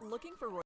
Looking for Roy.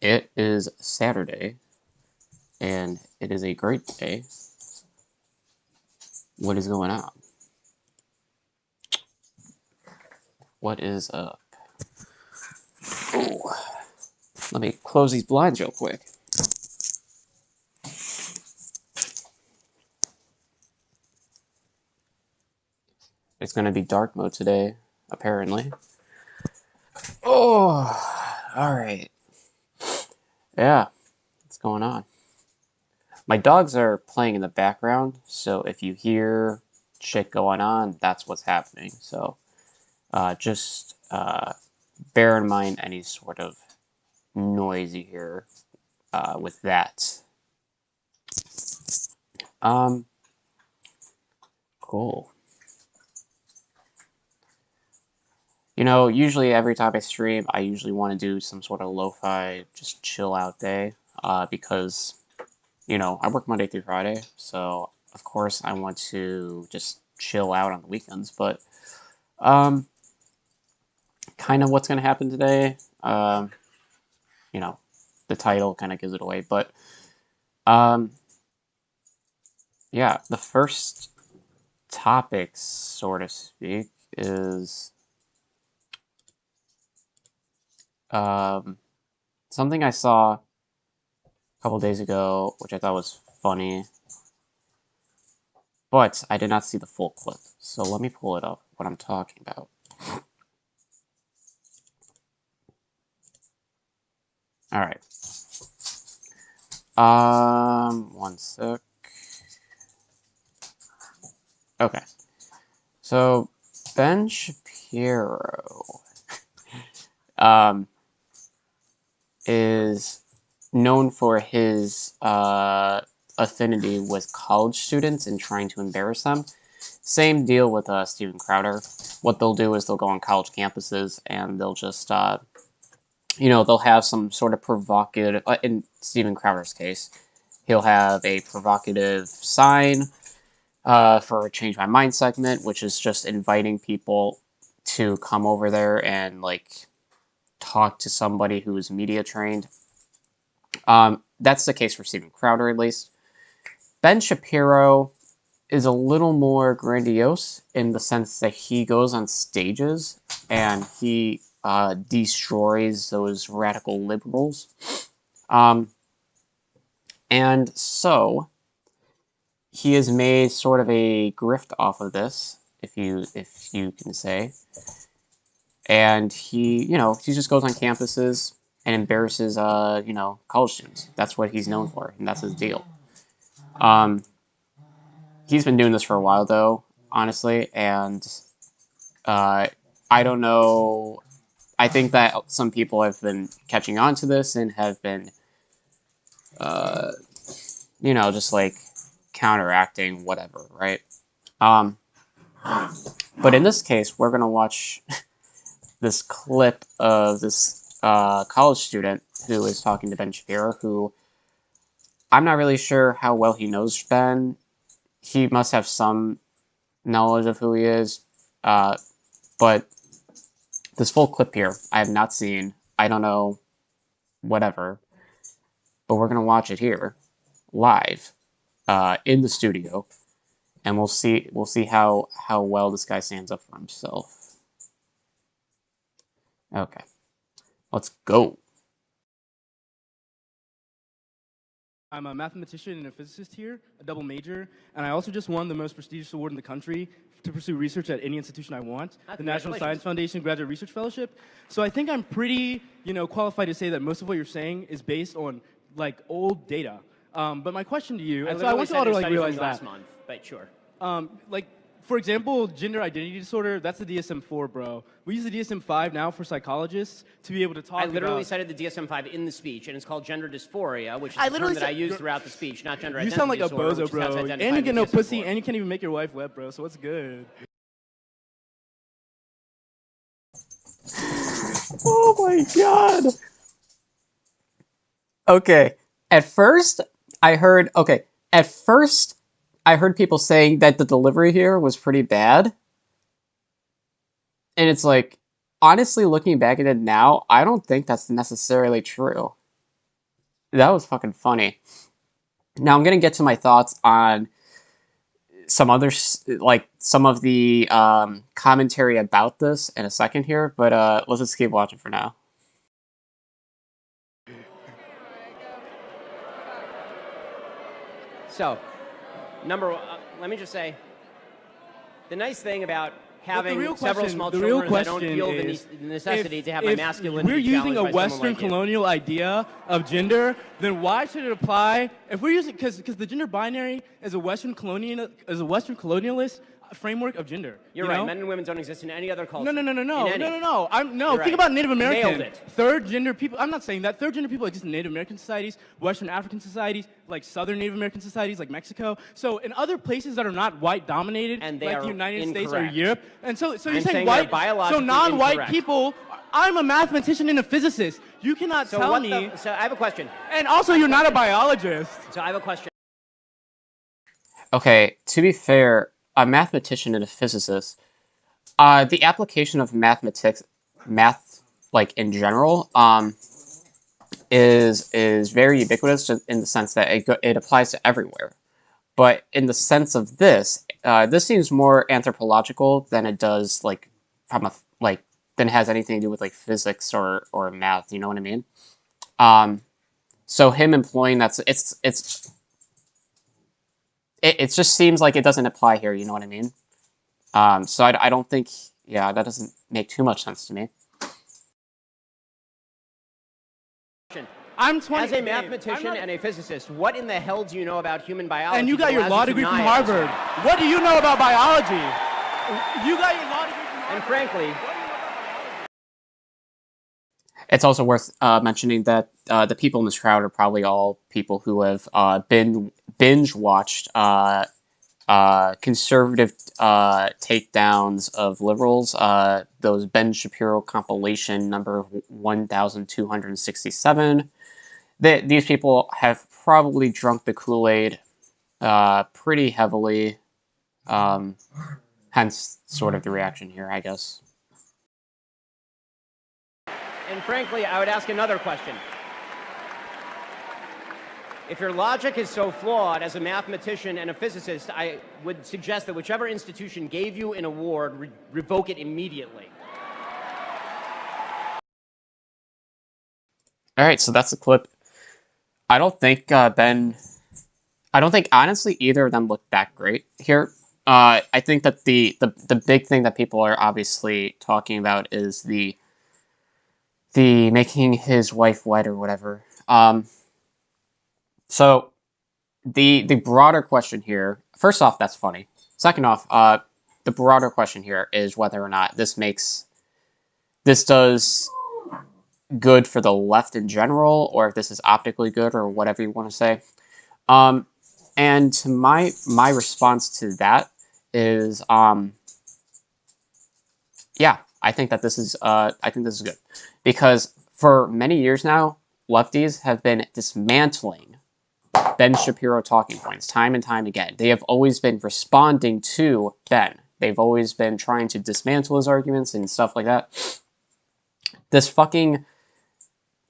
It is Saturday, and it is a great day. What is going on? What is up? Oh, let me close these blinds real quick. It's going to be dark mode today, apparently. Oh, all right. Yeah, what's going on? My dogs are playing in the background, so if you hear shit going on, that's what's happening. So just bear in mind any sort of noise you hear with that. Cool. You know, usually every time I stream, I usually want to do some sort of lo-fi, just chill out day, because, you know, I work Monday through Friday, so of course I want to just chill out on the weekends, but, kind of what's going to happen today, you know, the title kind of gives it away, but, yeah, the first topic, so to speak, is something I saw a couple days ago, which I thought was funny, but I did not see the full clip. So let me pull it up, what I'm talking about. All right. One sec. Okay. So Ben Shapiro is known for his affinity with college students and trying to embarrass them. Same deal with Steven Crowder. What they'll do is they'll go on college campuses and they'll just, you know, they'll have some sort of provocative, in Steven Crowder's case, he'll have a provocative sign for a Change My Mind segment, which is just inviting people to come over there and, like, talk to somebody who is media trained. That's the case for Steven Crowder, at least. Ben Shapiro is a little more grandiose in the sense that he goes on stages and he destroys those radical liberals. And so he has made sort of a grift off of this, if you can say. And he, you know, he just goes on campuses and embarrasses, you know, college students. That's what he's known for, and that's his deal. He's been doing this for a while, though, honestly, and I don't know. I think that some people have been catching on to this and have been, you know, just like counteracting whatever, right? But in this case, we're gonna watch this clip of this college student who is talking to Ben Shapiro, who I'm not really sure how well he knows Ben. He must have some knowledge of who he is, but this full clip here, I have not seen. I don't know, whatever. But we're gonna watch it here, live, in the studio, and we'll see how well this guy stands up for himself. Okay, let's go. I'm a mathematician and a physicist here, a double major, and I also just won the most prestigious award in the country to pursue research at any institution I want, the National Science Foundation Graduate Research Fellowship. So I think I'm pretty, you know, qualified to say that most of what you're saying is based on like old data. But my question to you, and so I want you all to like realize that. Last month, but sure. Like, for example, gender identity disorder, that's the DSM-4, bro. We use the DSM-5 now for psychologists to be able to talk about... I literally cited the DSM-5 in the speech, and it's called gender dysphoria, which is a term that I use throughout the speech, not gender identity disorder. You sound like a bozo, bro. And you get no pussy, and you can't even make your wife wet, bro, so what's good? Oh my god. Okay. At first, I heard people saying that the delivery here was pretty bad. And it's like, honestly, looking back at it now, I don't think that's necessarily true. That was fucking funny. Now I'm gonna get to my thoughts on some other, like, some of the commentary about this in a second here, but let's just keep watching for now. So, let me just say, the nice thing about having several small children is I don't feel the necessity to have my masculinity challenged. If we're using a Western colonial idea of gender, then why should it apply? If we're using, because the gender binary is a Western colonialist framework of gender. You're right. Men and women don't exist in any other culture. No. Think about Native American. Nailed it. Third gender people. I'm not saying that. Third gender people exist in Native American societies, Western African societies, like Southern Native American societies, like Mexico. So in other places that are not white dominated, and they like are the United incorrect. States or Europe, and so you're I'm saying white, so non-white incorrect. people. I'm a mathematician and a physicist. You cannot tell me. So I have a question. And also, you're not a biologist. So I have a question. Okay, to be fair, a mathematician and a physicist, the application of math, like in general, is very ubiquitous in the sense that it applies to everywhere. But in the sense of this, this seems more anthropological than it does like than it has anything to do with like physics or math. You know what I mean? So him employing it just seems like it doesn't apply here. You know what I mean? So I don't think, yeah, that doesn't make too much sense to me. I'm 20. As a mathematician and a physicist, what in the hell do you know about human biology? And you got your law degree from Harvard. What do you know about biology? You got your law degree from Harvard. And frankly, it's also worth mentioning that the people in this crowd are probably all people who have binge watched conservative takedowns of liberals. Those Ben Shapiro compilation number 1267. These people have probably drunk the Kool-Aid pretty heavily. Hence, sort of the reaction here, I guess. And frankly, I would ask another question. If your logic is so flawed as a mathematician and a physicist, I would suggest that whichever institution gave you an award, revoke it immediately. All right, so that's the clip. I don't think honestly either of them look that great here. I think that the big thing that people are obviously talking about is the making his wife white or whatever. So the broader question here, first off, that's funny. Second off, the broader question here is whether or not this does good for the left in general, or if this is optically good, or whatever you want to say. And my response to that is, yeah, I think that this is good, because for many years now, lefties have been dismantling Ben Shapiro talking points time and time again. They have always been responding to Ben. They've always been trying to dismantle his arguments and stuff like that. This fucking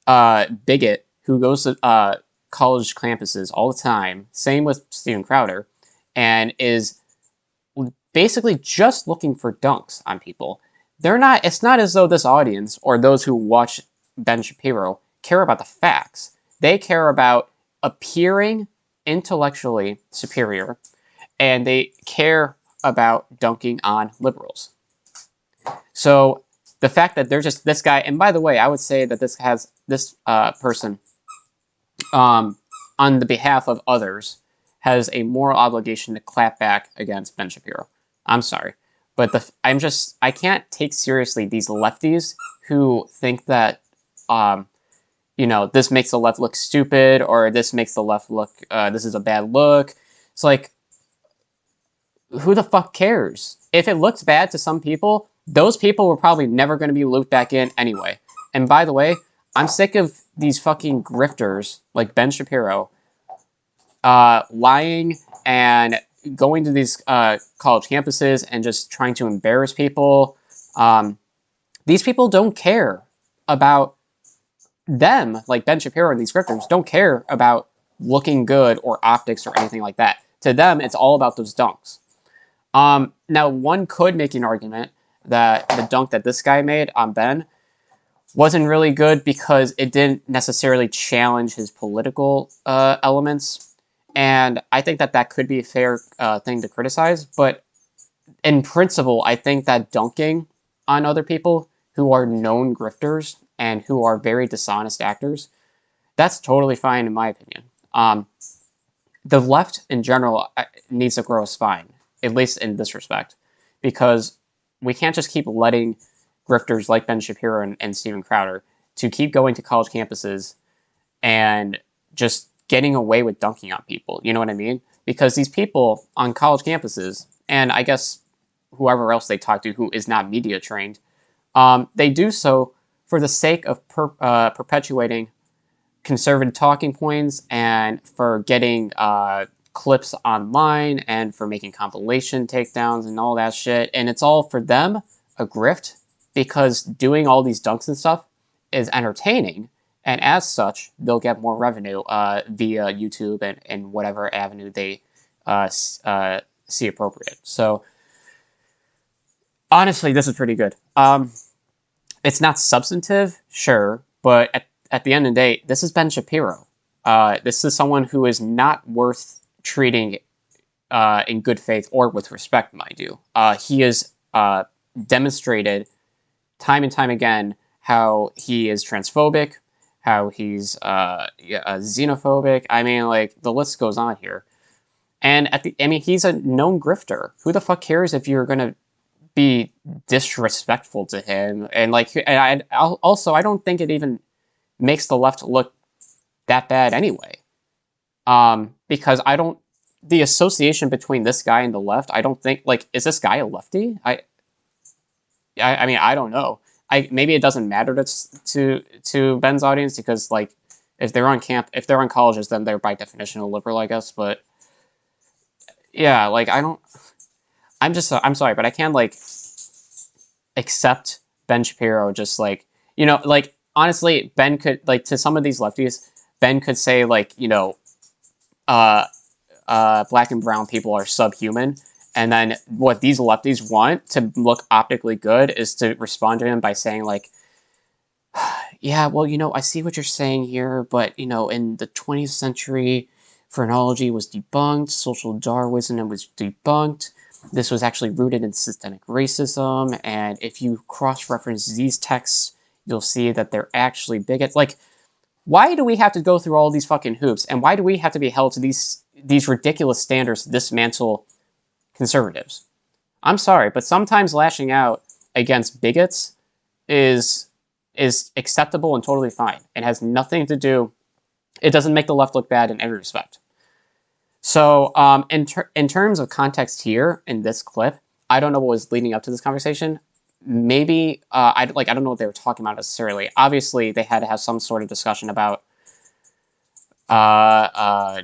bigot who goes to college campuses all the time, same with Steven Crowder, and is basically just looking for dunks on people. It's not as though this audience, or those who watch Ben Shapiro, care about the facts. They care about appearing intellectually superior, and they care about dunking on liberals. So the fact that there's just this guy, and by the way, I would say that this person, on the behalf of others, has a moral obligation to clap back against Ben Shapiro. I'm sorry, but I can't take seriously these lefties who think that this makes the left look stupid, or this makes the left look, this is a bad look. It's like, who the fuck cares? If it looks bad to some people, those people were probably never going to be looped back in anyway. And by the way, I'm sick of these fucking grifters like Ben Shapiro lying and going to these college campuses and just trying to embarrass people. These people don't care about them, like Ben Shapiro and these grifters don't care about looking good or optics or anything like that. To them, it's all about those dunks. Now, one could make an argument that the dunk that this guy made on Ben wasn't really good because it didn't necessarily challenge his political elements. And I think that could be a fair thing to criticize. But in principle, I think that dunking on other people who are known grifters and who are very dishonest actors, that's totally fine in my opinion. The left in general needs to grow a spine. at least in this respect, because we can't just keep letting grifters like Ben Shapiro and Steven Crowder to keep going to college campuses and just getting away with dunking on people. You know what I mean? Because these people on college campuses, and I guess whoever else they talk to who is not media trained, they do so for the sake of perpetuating conservative talking points and for getting clips online and for making compilation takedowns and all that shit. And it's all for them a grift because doing all these dunks and stuff is entertaining. And as such, they'll get more revenue via YouTube and whatever avenue they see appropriate. So honestly, this is pretty good. It's not substantive, sure, but at the end of the day, this is Ben Shapiro. This is someone who is not worth treating in good faith or with respect, mind you. He has demonstrated time and time again how he is transphobic, how he's xenophobic. I mean, like, the list goes on here. And he's a known grifter. Who the fuck cares if you're gonna be disrespectful to him? And like, and I don't think it even makes the left look that bad anyway. Because the association between this guy and the left, I don't think, like, is this guy a lefty? I mean, I don't know. Maybe it doesn't matter to Ben's audience because, like, if they're on colleges, then they're by definition a liberal, I guess. But yeah, like, I'm sorry, but I can't, like, accept Ben Shapiro just, like, like, honestly, Ben could, like, to some of these lefties, Ben could say, like, black and brown people are subhuman. And then what these lefties want to look optically good is to respond to him by saying, like, yeah, well, I see what you're saying here, but, in the 20th century, phrenology was debunked, social Darwinism was debunked, this was actually rooted in systemic racism, and if you cross-reference these texts, you'll see that they're actually bigots. Like, why do we have to go through all these fucking hoops, and why do we have to be held to these ridiculous standards to dismantle conservatives? I'm sorry, but sometimes lashing out against bigots is acceptable and totally fine. It has nothing to do. It doesn't make the left look bad in every respect. So, in terms of context here in this clip, I don't know what was leading up to this conversation. Maybe I don't know what they were talking about necessarily. Obviously, they had to have some sort of discussion about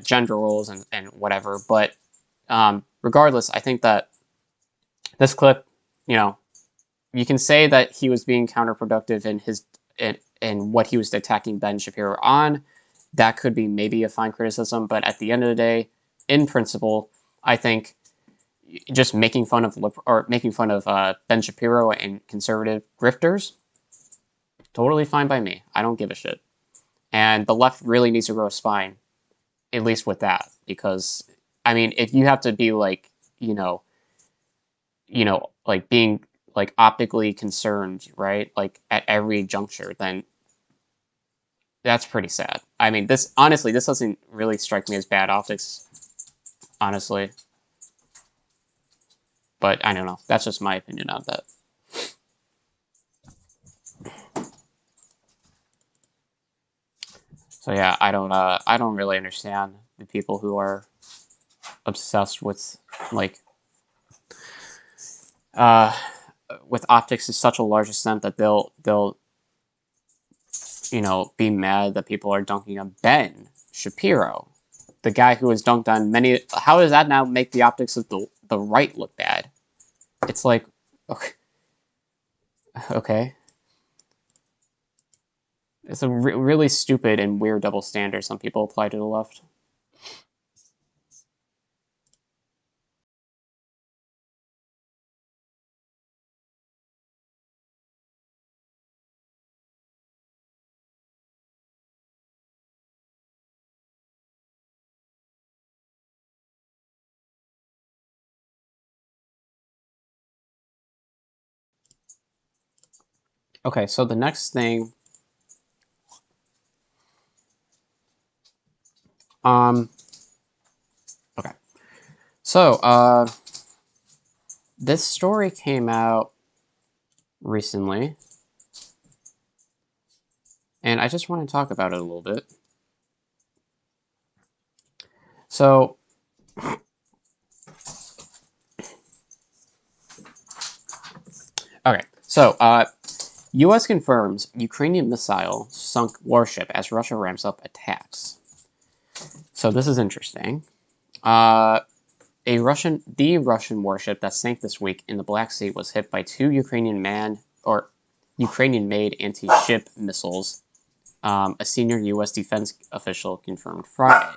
gender roles and whatever. But regardless, I think that this clip, you can say that he was being counterproductive in what he was attacking Ben Shapiro on. That could be maybe a fine criticism, but at the end of the day, in principle, I think just making fun of Ben Shapiro and conservative grifters, totally fine by me. I don't give a shit. And the left really needs to grow a spine, at least with that, because I mean, if you have to be like, like being like optically concerned, right? Like at every juncture, then that's pretty sad. I mean, this doesn't really strike me as bad optics, honestly. But I don't know. That's just my opinion on that. So yeah, I don't really understand the people who are obsessed with like with optics to such a large extent that they'll be mad that people are dunking on Ben Shapiro, the guy who has dunked on many. How does that now make the optics of the right look bad? It's like, okay. It's a really stupid and weird double standard some people apply to the left. Okay, so the next thing, okay, so this story came out recently, and I just want to talk about it a little bit. So, okay, so U.S. confirms Ukrainian missile sunk warship as Russia ramps up attacks. So this is interesting. The Russian warship that sank this week in the Black Sea was hit by two Ukrainian-made anti-ship missiles. A senior U.S. defense official confirmed Friday.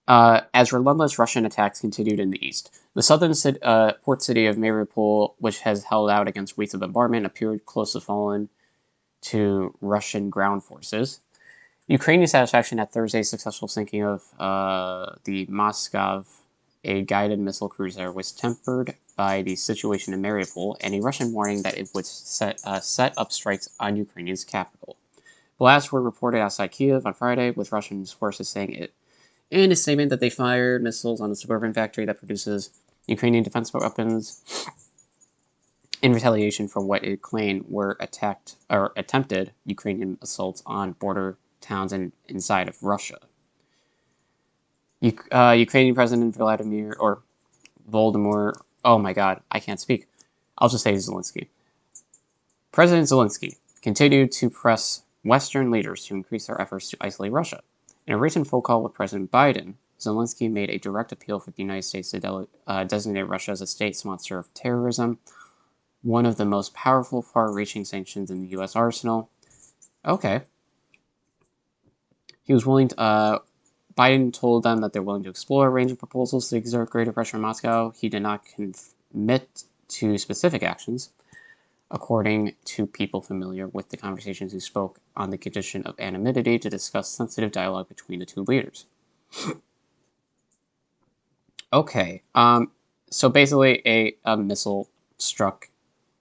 As relentless Russian attacks continued in the east. The southern port city of Mariupol, which has held out against weeks of bombardment, appeared close to falling to Russian ground forces. Ukrainian satisfaction at Thursday's successful sinking of the Moskov, a guided missile cruiser, was tempered by the situation in Mariupol and a Russian warning that it would set up strikes on Ukraine's capital. Blasts were reported outside Kyiv on Friday, with Russian forces saying it in a statement that they fired missiles on a suburban factory that produces Ukrainian defense weapons in retaliation for what it claimed were attempted Ukrainian assaults on border towns and inside of Russia. Ukrainian President Volodymyr, oh my god, I can't speak. I'll just say Zelensky. President Zelensky continued to press Western leaders to increase their efforts to isolate Russia. In a recent phone call with President Biden, Zelensky made a direct appeal for the United States to designate Russia as a state sponsor of terrorism, one of the most powerful, far-reaching sanctions in the U.S. arsenal. Okay. He was willing to, Biden told them that they're willing to explore a range of proposals to exert greater pressure on Moscow. He did not commit to specific actions, according to people familiar with the conversations who spoke on the condition of anonymity to discuss sensitive dialogue between the two leaders. Okay, so basically a missile struck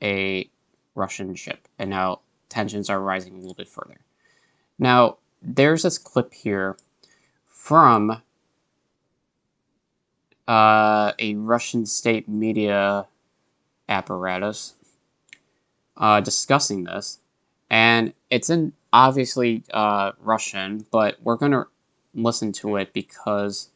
a Russian ship, and now tensions are rising a little bit further. Now, there's this clip here from a Russian state media apparatus discussing this, and it's in obviously Russian, but we're going to listen to it because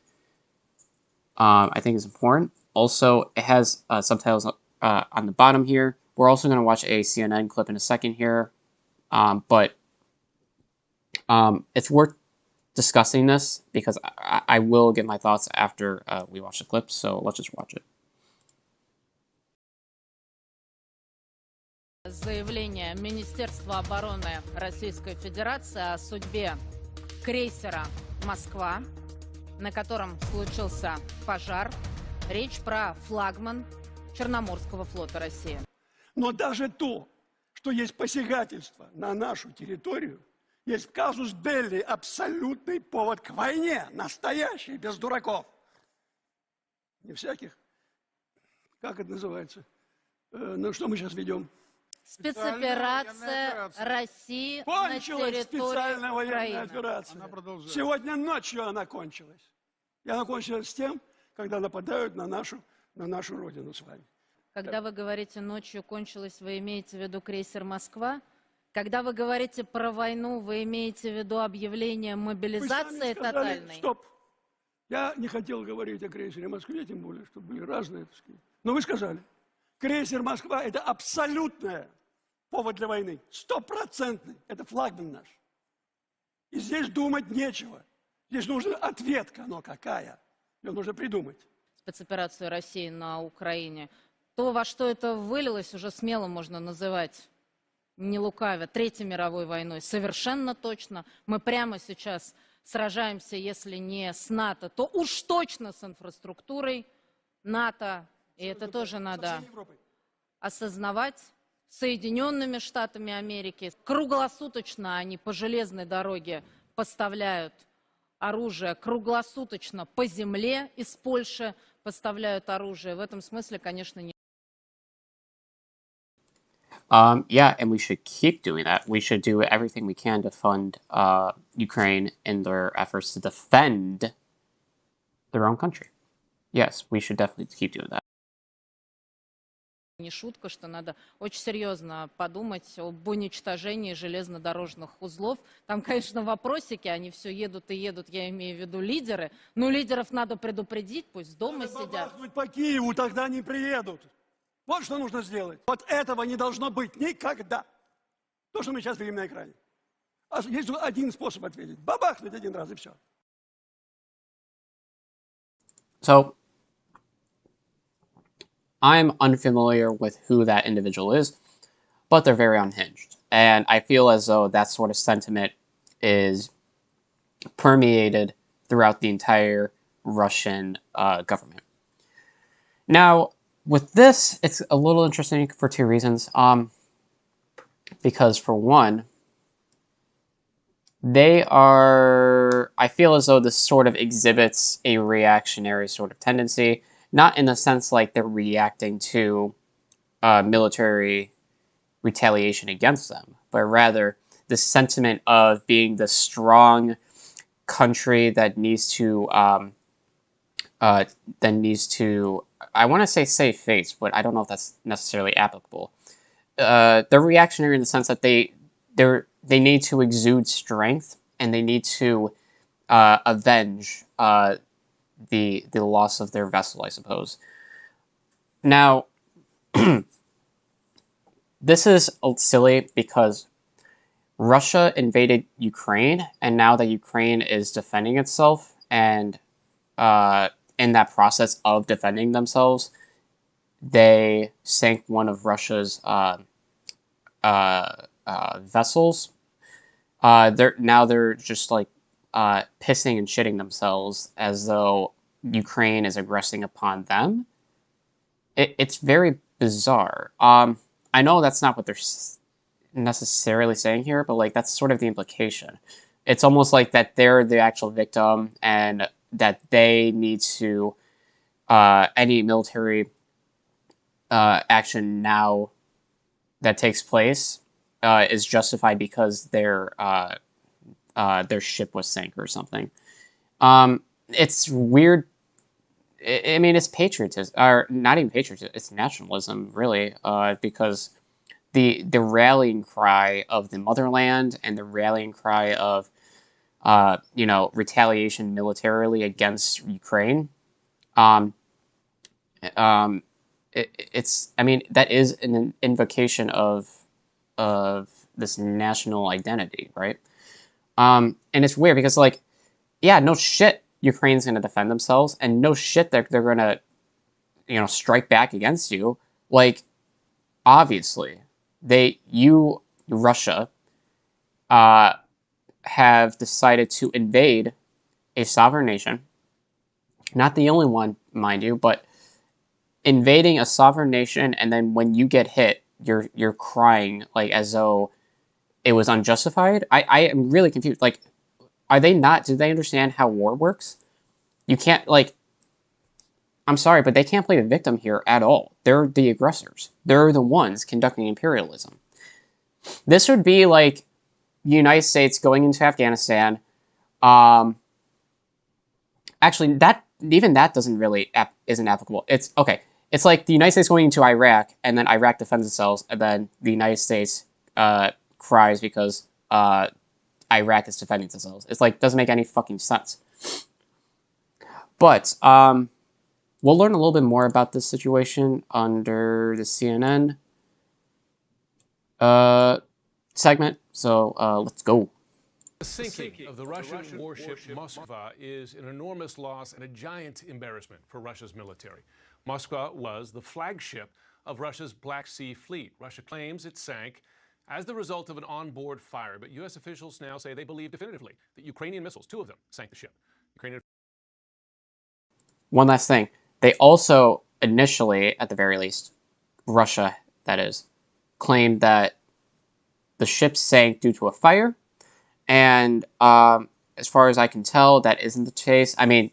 I think it's important. Also, it has subtitles on the bottom here. We're also going to watch a CNN clip in a second here, but it's worth discussing this because I will give my thoughts after we watch the clip, so let's just watch it. Заявление Министерства обороны Российской Федерации о судьбе крейсера «Москва», на котором случился пожар. Речь про флагман Черноморского флота России. Но даже то, что есть посягательство на нашу территорию, есть казус белли, абсолютный повод к войне, настоящий, без дураков. Не всяких. Как это называется? Ну, что мы сейчас ведем? Спецоперация России на территории специальная военная Украины. операция. Сегодня ночью она кончилась. И она кончилась с тем, когда нападают на нашу родину с вами. Когда вы говорите «ночью кончилась», вы имеете в виду крейсер «Москва»? Когда вы говорите про войну, вы имеете в виду объявление мобилизации тотальной? Стоп. Я не хотел говорить о крейсере «Москве», тем более, что были разные, так сказать. Но вы сказали, крейсер «Москва» — это абсолютный повод для войны. 100%. Это флагман наш. И здесь думать нечего. Здесь нужен ответка, но какая? Ее нужно придумать. Спецоперацию России на Украине. То, во что это вылилось, уже смело можно называть, не лукавя, Третьей мировой войной. Совершенно точно. Мы прямо сейчас сражаемся, если не с НАТО, то уж точно с инфраструктурой НАТО. И это тоже надо осознавать. Соединенными Штатами Америки. Круглосуточно они по железной дороге поставляют оружие круглосуточно по земле, из Польши поставляют оружие. В этом смысле, конечно, не. Yeah, and we should keep doing that. We should do everything we can to fund Ukraine in their efforts to defend their own country. Yes, we should definitely keep doing that. Не шутка, что надо очень серьезно подумать об уничтожении железнодорожных узлов. Там, конечно, вопросики, они все едут и едут, я имею в виду лидеры. Но лидеров надо предупредить, пусть дома сидят. По Киеву тогда не приедут. Вот что нужно сделать. Вот этого не должно быть никогда. То, что мы сейчас видим на экране. А есть один способ ответить. Бабахнуть один раз и все. So, I'm unfamiliar with who that individual is, but they're very unhinged. And I feel as though that sort of sentiment is permeated throughout the entire Russian government. Now, with this, it's a little interesting for two reasons. Because for one, I feel as though this sort of exhibits a reactionary sort of tendency. Not in the sense like they're reacting to military retaliation against them, but rather the sentiment of being the strong country that needs to, I want to say save face, but I don't know if that's necessarily applicable. They're reactionary in the sense that they need to exude strength and they need to avenge the loss of their vessel, I suppose. Now, this is silly because Russia invaded Ukraine, and now that Ukraine is defending itself, and in that process of defending themselves, they sank one of Russia's vessels. They're just like pissing and shitting themselves as though Ukraine is aggressing upon them. It's very bizarre. I know that's not what they're necessarily saying here, but like that's sort of the implication. It's almost like that they're the actual victim and that they need to any military action now that takes place is justified because their ship was sank or something. It's weird. I mean, it's patriotism, or not even patriotism. It's nationalism, really, because the rallying cry of the motherland and the rallying cry of retaliation militarily against Ukraine. It's I mean that is an invocation of this national identity, right? And it's weird because like, yeah, no shit, Ukraine's gonna defend themselves, and no shit they're gonna strike back against you. Like, obviously, Russia have decided to invade a sovereign nation. Not the only one, mind you, but invading a sovereign nation, and then when you get hit, you're crying like as though it was unjustified. I am really confused. Like, do they understand how war works? You can't, like, I'm sorry, but they can't play the victim here at all. They're the aggressors. They're the ones conducting imperialism. This would be like the United States going into Afghanistan. Actually, that isn't applicable. It's okay. It's like the United States going into Iraq, and then Iraq defends itself, and then the United States cries because Iraq is defending themselves. It's like, doesn't make any fucking sense. But we'll learn a little bit more about this situation under the CNN segment. So let's go. The sinking of the Russian warship Moskva is an enormous loss and a giant embarrassment for Russia's military. Moskva was the flagship of Russia's Black Sea Fleet. Russia claims it sank as the result of an onboard fire, but U.S. officials now say they believe definitively that Ukrainian missiles, 2 of them, sank the ship. One last thing. They also initially, at the very least, Russia, that is, claimed that the ship sank due to a fire, and as far as I can tell, that isn't the case. I mean,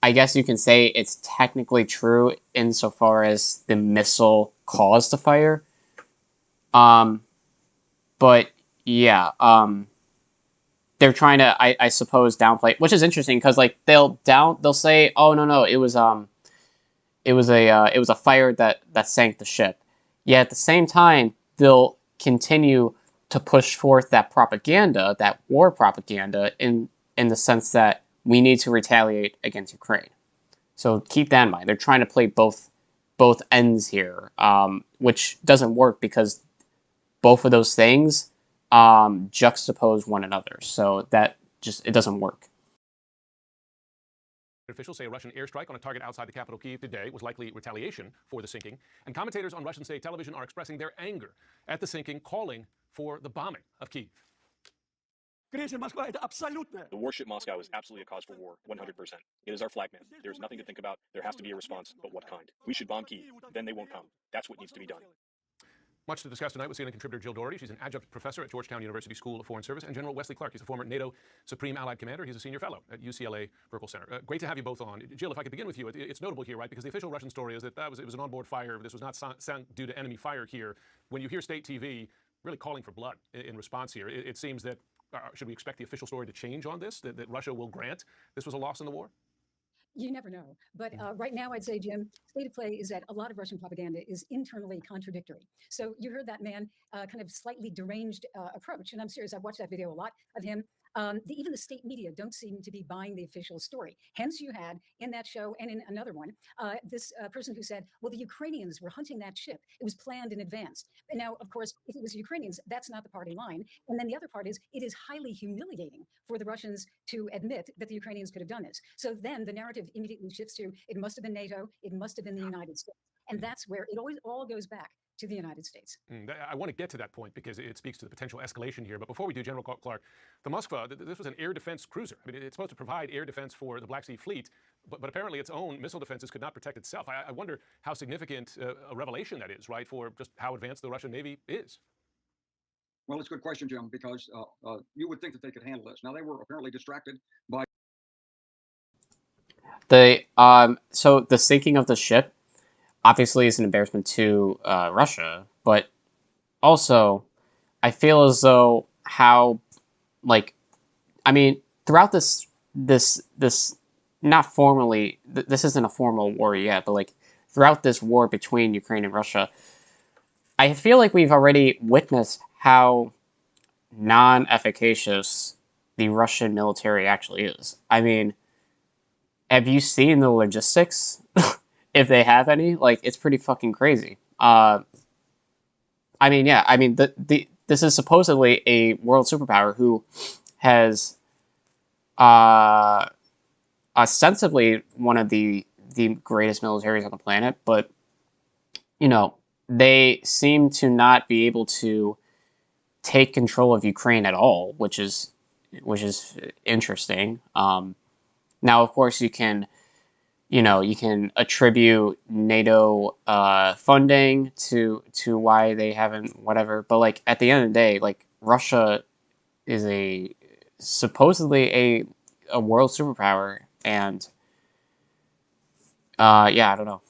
I guess you can say it's technically true insofar as the missile caused the fire. But yeah, they're trying to, I suppose, downplay, which is interesting because like they'll say, oh no, it was a fire that sank the ship. Yet at the same time, they'll continue to push forth that propaganda, that war propaganda, in the sense that we need to retaliate against Ukraine. So keep that in mind. They're trying to play both ends here, which doesn't work because both of those things juxtapose one another. So that it doesn't work. Officials say a Russian airstrike on a target outside the capital Kyiv today was likely retaliation for the sinking, and commentators on Russian state television are expressing their anger at the sinking, calling for the bombing of Kyiv. The warship Moscow is absolutely a cause for war, 100%. It is our flagman. There's nothing to think about. There has to be a response, but what kind? We should bomb Kyiv. Then they won't come. That's what needs to be done. Much to discuss tonight with CNN contributor Jill Doherty. She's an adjunct professor at Georgetown University School of Foreign Service, and General Wesley Clark. He's a former NATO Supreme Allied Commander. He's a senior fellow at UCLA Burkle Center. Great to have you both on. Jill, if I could begin with you, it's notable here, right? Because the official Russian story is that it was an onboard fire. This was not due to enemy fire here. When you hear state TV really calling for blood in response here, it seems that should we expect the official story to change on this? That Russia will grant this was a loss in the war? You never know. But right now, I'd say, Jim, state of play is that a lot of Russian propaganda is internally contradictory. So you heard that man kind of slightly deranged approach. And I'm serious. I've watched that video a lot of him. Even the state media don't seem to be buying the official story. Hence, you had in that show and in another one, this person who said, well, the Ukrainians were hunting that ship. It was planned in advance. And now, of course, if it was Ukrainians, that's not the party line. And then the other part is it is highly humiliating for the Russians to admit that the Ukrainians could have done this. So then the narrative immediately shifts to it must have been NATO, it must have been the United States. And that's where it always all goes back to the United States. I want to get to that point because it speaks to the potential escalation here. But before we do, General Clark, the Moskva, this was an air defense cruiser. I mean, it's supposed to provide air defense for the Black Sea Fleet, but apparently its own missile defenses could not protect itself. I wonder how significant a revelation that is, right, for just how advanced the Russian Navy is. Well, it's a good question, Jim, because you would think that they could handle this. Now, they were apparently distracted by so the sinking of the ship obviously is an embarrassment to Russia, but also I feel as though throughout this not formally, this isn't a formal war yet, but like throughout this war between Ukraine and Russia, I feel like we've already witnessed how non-efficacious the Russian military actually is. I mean, have you seen the logistics? If they have any, like, it's pretty fucking crazy. This is supposedly a world superpower who has ostensibly one of the greatest militaries on the planet, but you know, they seem to not be able to take control of Ukraine at all, which is interesting. Now, of course, you can attribute NATO funding to why they haven't whatever, but like at the end of the day, like Russia is supposedly a world superpower, and I don't know.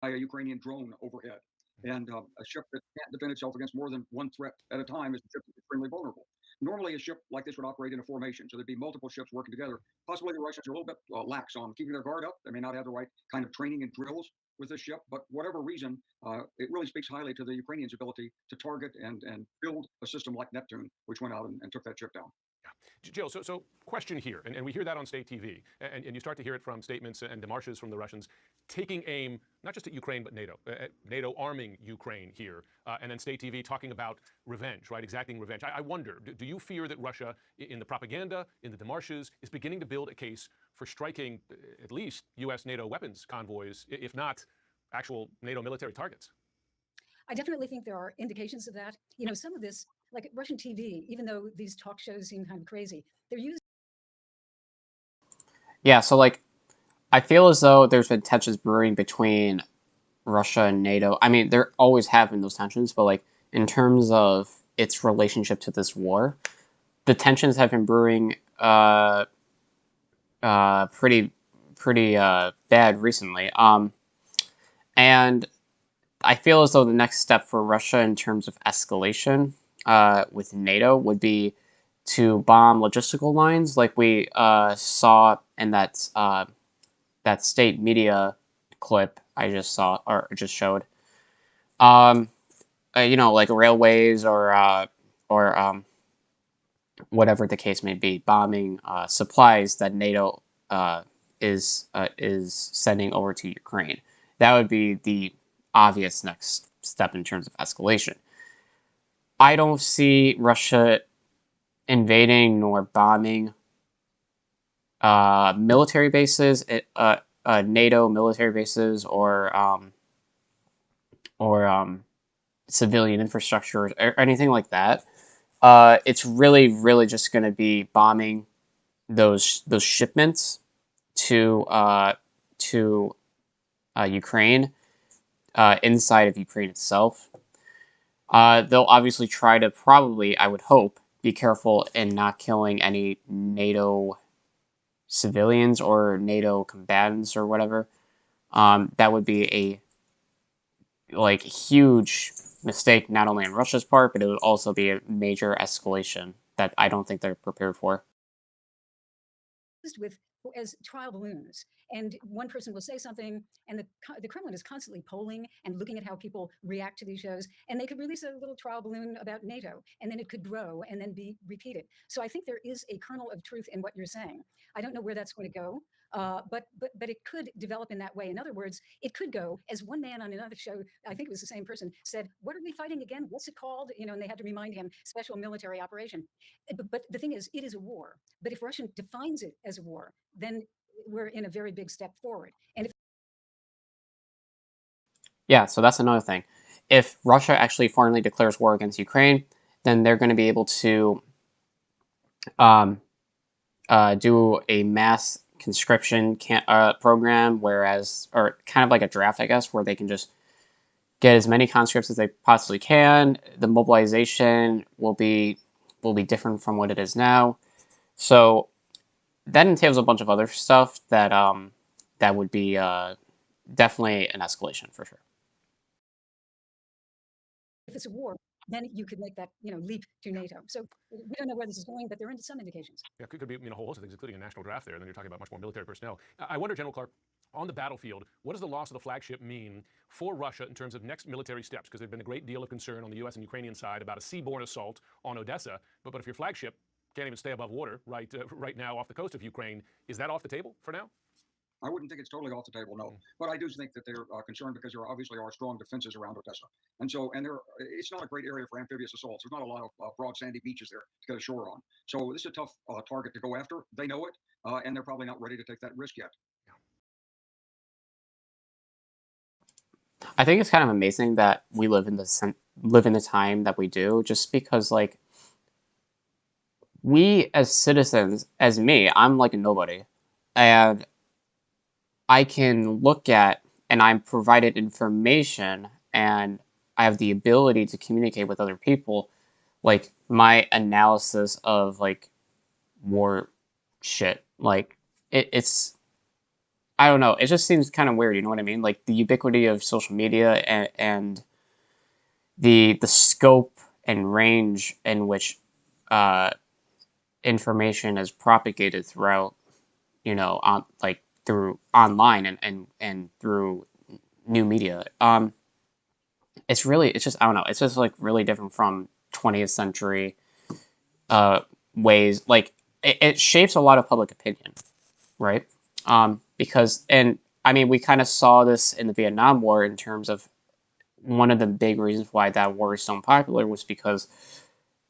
By a Ukrainian drone overhead, and a ship that can't defend itself against more than one threat at a time is a ship that's extremely vulnerable. Normally, a ship like this would operate in a formation, so there'd be multiple ships working together. Possibly the Russians are a little bit lax on keeping their guard up. They may not have the right kind of training and drills with this ship, but whatever reason, it really speaks highly to the Ukrainians' ability to target and build a system like Neptune, which went out and took that ship down. Jill, so question here, and we hear that on state TV, and you start to hear it from statements and demarches from the Russians, taking aim not just at Ukraine, but NATO arming Ukraine here, and then state TV talking about revenge, right, exacting revenge. I wonder, do you fear that Russia, in the propaganda, in the demarches, is beginning to build a case for striking at least U.S. NATO weapons convoys, if not actual NATO military targets? I definitely think there are indications of that. You know, some of this, like Russian TV, even though these talk shows seem kind of crazy, they're using. Yeah, so like, I feel as though there's been tensions brewing between Russia and NATO. I mean, there always have been those tensions, but like in terms of its relationship to this war, the tensions have been brewing pretty bad recently. And I feel as though the next step for Russia in terms of escalation with NATO would be to bomb logistical lines, like we saw in that state media clip I just saw or just showed. Like railways or whatever the case may be, bombing supplies that NATO is sending over to Ukraine. That would be the obvious next step in terms of escalation. I don't see Russia invading nor bombing military bases, NATO military bases, or civilian infrastructure or anything like that. It's really just going to be bombing those shipments to Ukraine, inside of Ukraine itself. They'll obviously try to probably, I would hope, be careful in not killing any NATO civilians or NATO combatants or whatever. That would be a huge mistake, not only on Russia's part, but it would also be a major escalation that I don't think they're prepared for. With as trial balloons, and one person will say something, and the Kremlin is constantly polling and looking at how people react to these shows, and they could release a little trial balloon about NATO, and then it could grow and then be repeated. So I think there is a kernel of truth in what you're saying. I don't know where that's going to go. But it could develop in that way. In other words, it could go, as one man on another show, I think it was the same person, said, "What are we fighting again? What's it called?" And they had to remind him, special military operation. But the thing is, it is a war. But if Russia defines it as a war, then we're in a very big step forward. And if Yeah, so that's another thing. If Russia actually formally declares war against Ukraine, then they're going to be able to do a mass conscription program, or kind of like a draft, I guess, where they can just get as many conscripts as they possibly can. The mobilization will be different from what it is now. So that entails a bunch of other stuff that would be definitely an escalation for sure. if it's a war, then you could make that leap to NATO. So we don't know where this is going, but there are some indications. Yeah, could be a whole host of things, including a national draft there. And then you're talking about much more military personnel. I wonder, General Clark, on the battlefield, what does the loss of the flagship mean for Russia in terms of next military steps? Because there's been a great deal of concern on the U.S. and Ukrainian side about a seaborne assault on Odessa. But if your flagship can't even stay above water right now off the coast of Ukraine, is that off the table for now? I wouldn't think it's totally off the table, no. But I do think that they're concerned because there obviously are strong defenses around Odessa. And it's not a great area for amphibious assaults. There's not a lot of broad sandy beaches there to get ashore on. So this is a tough target to go after. They know it, and they're probably not ready to take that risk yet. I think it's kind of amazing that we live in the time that we do, just because we as citizens, as me, I'm like a nobody, and I can look at and I'm provided information and I have the ability to communicate with other people. Like my analysis of war shit, it's I don't know. It just seems kind of weird. You know what I mean? Like the ubiquity of social media and the scope and range in which information is propagated throughout, through online and through new media. It's just I don't know. It's just really different from 20th century ways. It shapes a lot of public opinion, right? Because we kind of saw this in the Vietnam War in terms of one of the big reasons why that war is so popular was because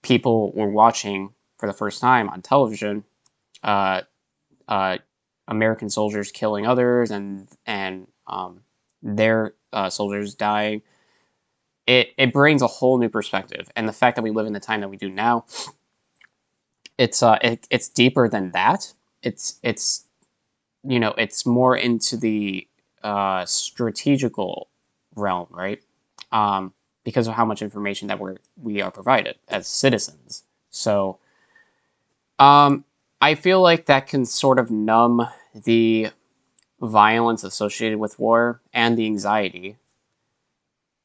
people were watching for the first time on television American soldiers killing others and their soldiers dying. It brings a whole new perspective, and the fact that we live in the time that we do now, it's deeper than that. It's more into the strategical realm, right? Because of how much information that we are provided as citizens. So I feel like that can sort of numb the violence associated with war and the anxiety.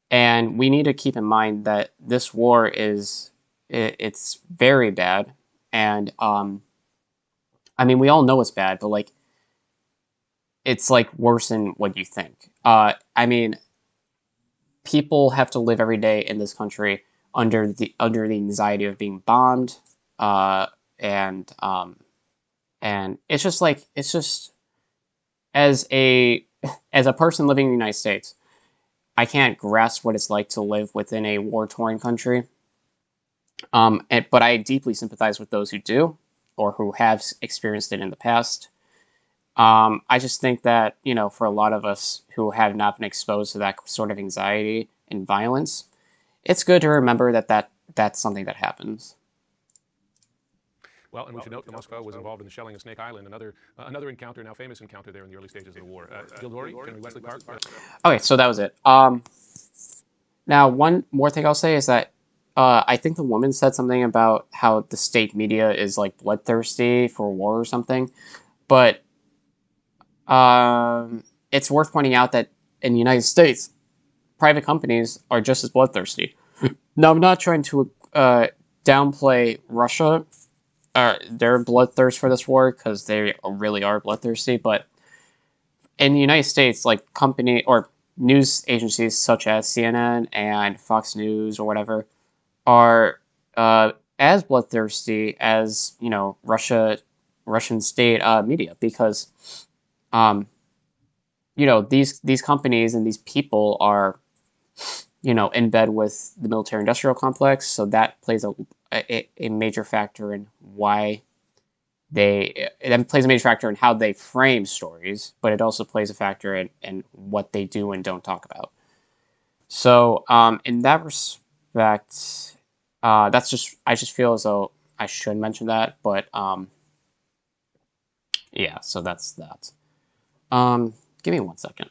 And we need to keep in mind that this war it's very bad. And I mean, we all know it's bad, but like it's like worse than what you think. I mean, people have to live every day in this country under the anxiety of being bombed, uh, and it's just like it's just as a as a person living in the United States, I can't grasp what it's like to live within a war-torn country. But I deeply sympathize with those who do or who have experienced it in the past. I just think that, for a lot of us who have not been exposed to that sort of anxiety and violence, it's good to remember that's something that happens. Well, and we should note that Moscow was involved in the shelling of Snake Island, another encounter, now famous encounter there in the early stages of the war. Jill Doherty, General Wesley Clark. Okay, so that was it. Now, one more thing I'll say is that I think the woman said something about how the state media is like bloodthirsty for war or something, but it's worth pointing out that in the United States, private companies are just as bloodthirsty. Now, I'm not trying to downplay Russia, their bloodthirst for this war, because they really are bloodthirsty, but in the United States, like company or news agencies such as CNN and Fox News or whatever are as bloodthirsty as Russian state media, because these companies and these people are in bed with the military industrial complex, so that plays a major factor in why it plays a major factor in how they frame stories, but it also plays a factor in what they do and don't talk about. So in that respect, I just feel as though I should mention that, but yeah, so that's that. Give me 1 second.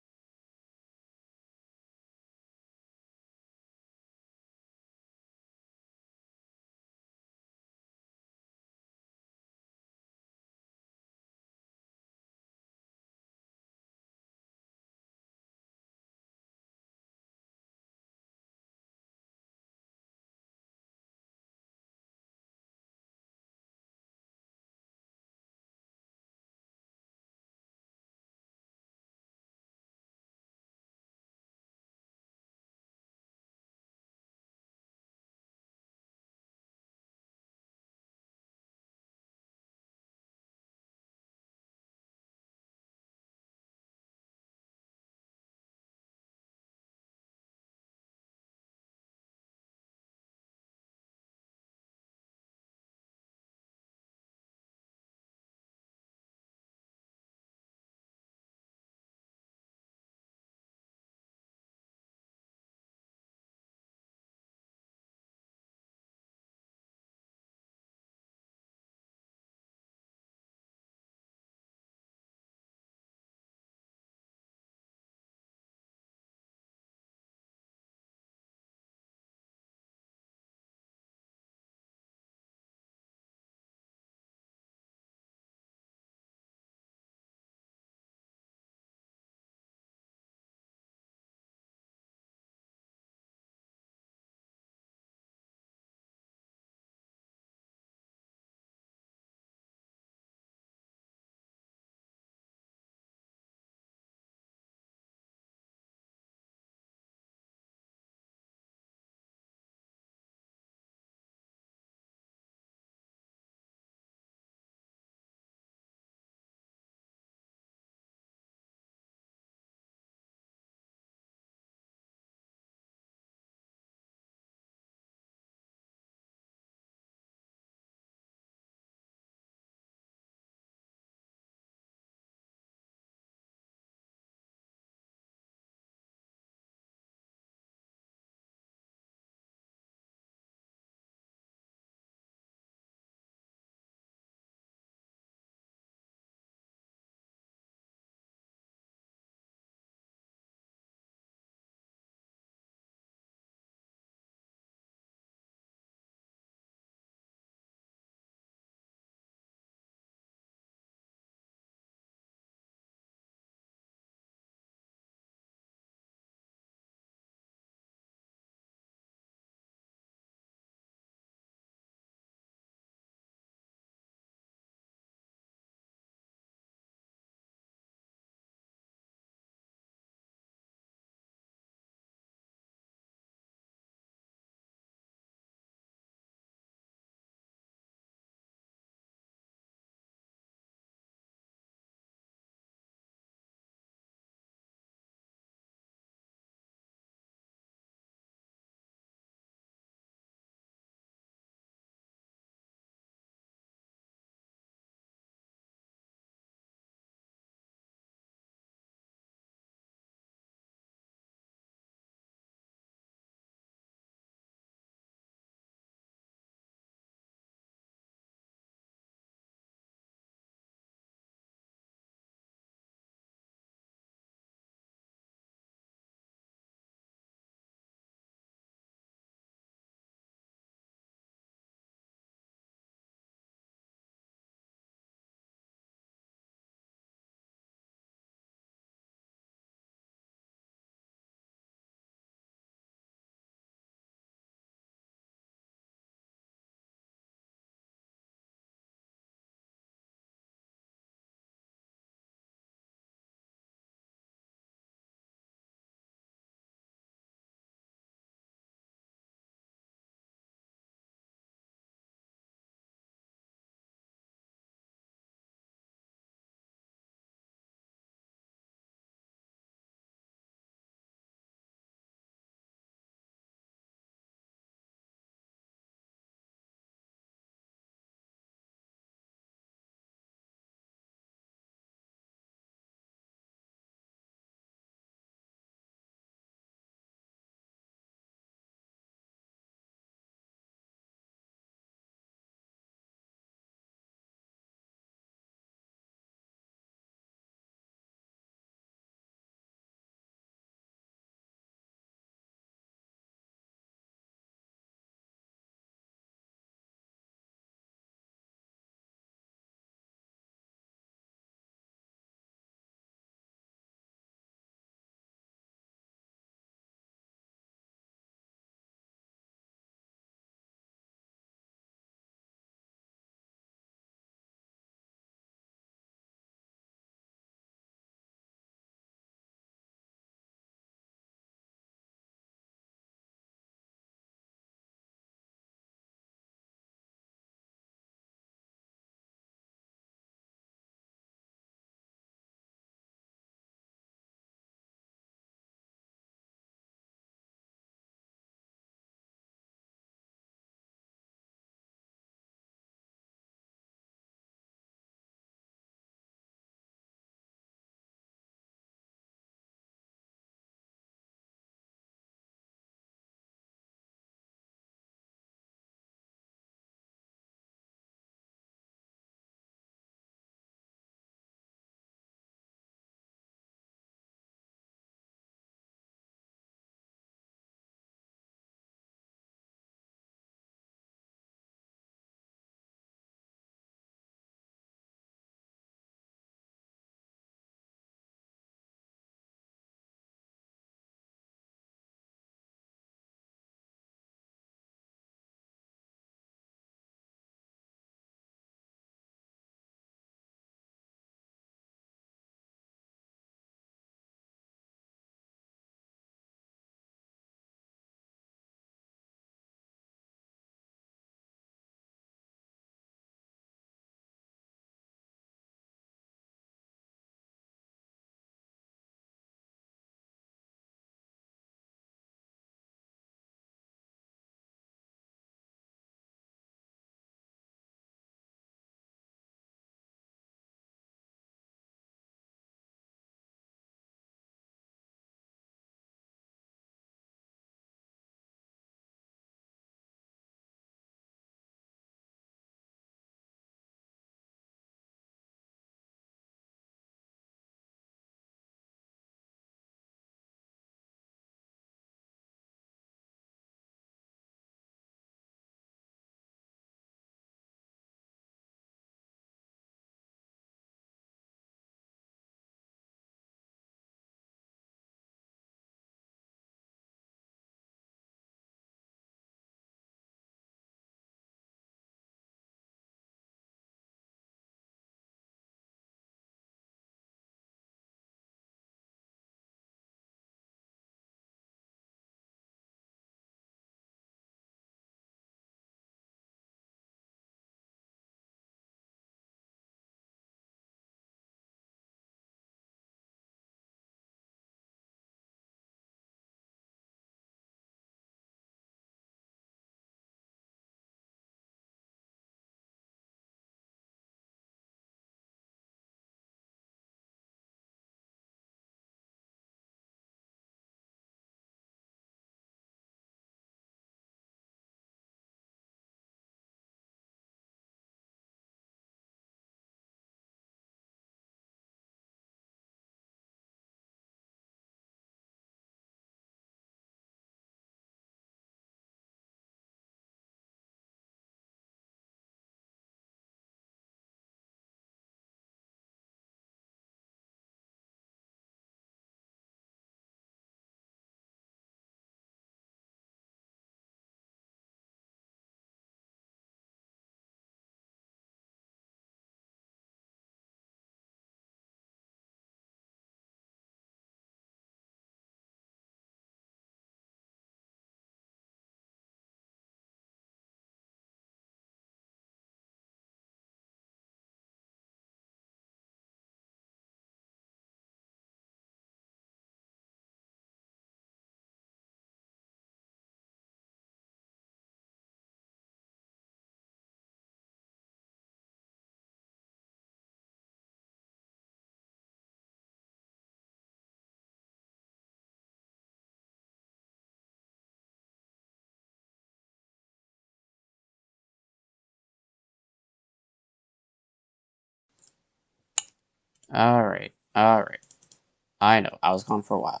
All right. I know. I was gone for a while.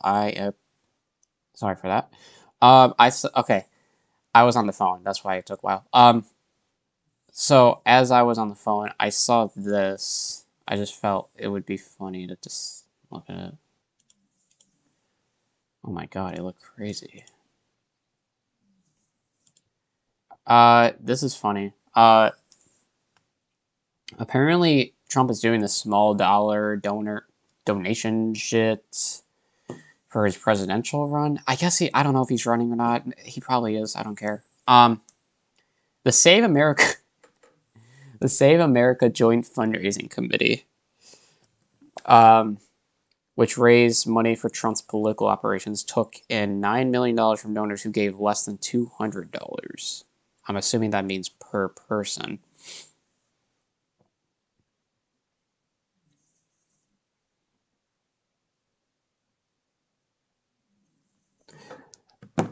Sorry for that. Okay. I was on the phone. That's why it took a while. So as I was on the phone, I saw this. I just felt it would be funny to just look at it. Oh my god, it looked crazy. This is funny. Apparently Trump is doing this small dollar donation shit for his presidential run. I don't know if he's running or not. He probably is. I don't care. The Save America Joint Fundraising Committee, which raised money for Trump's political operations, took in $9 million from donors who gave less than $200. I'm assuming that means per person.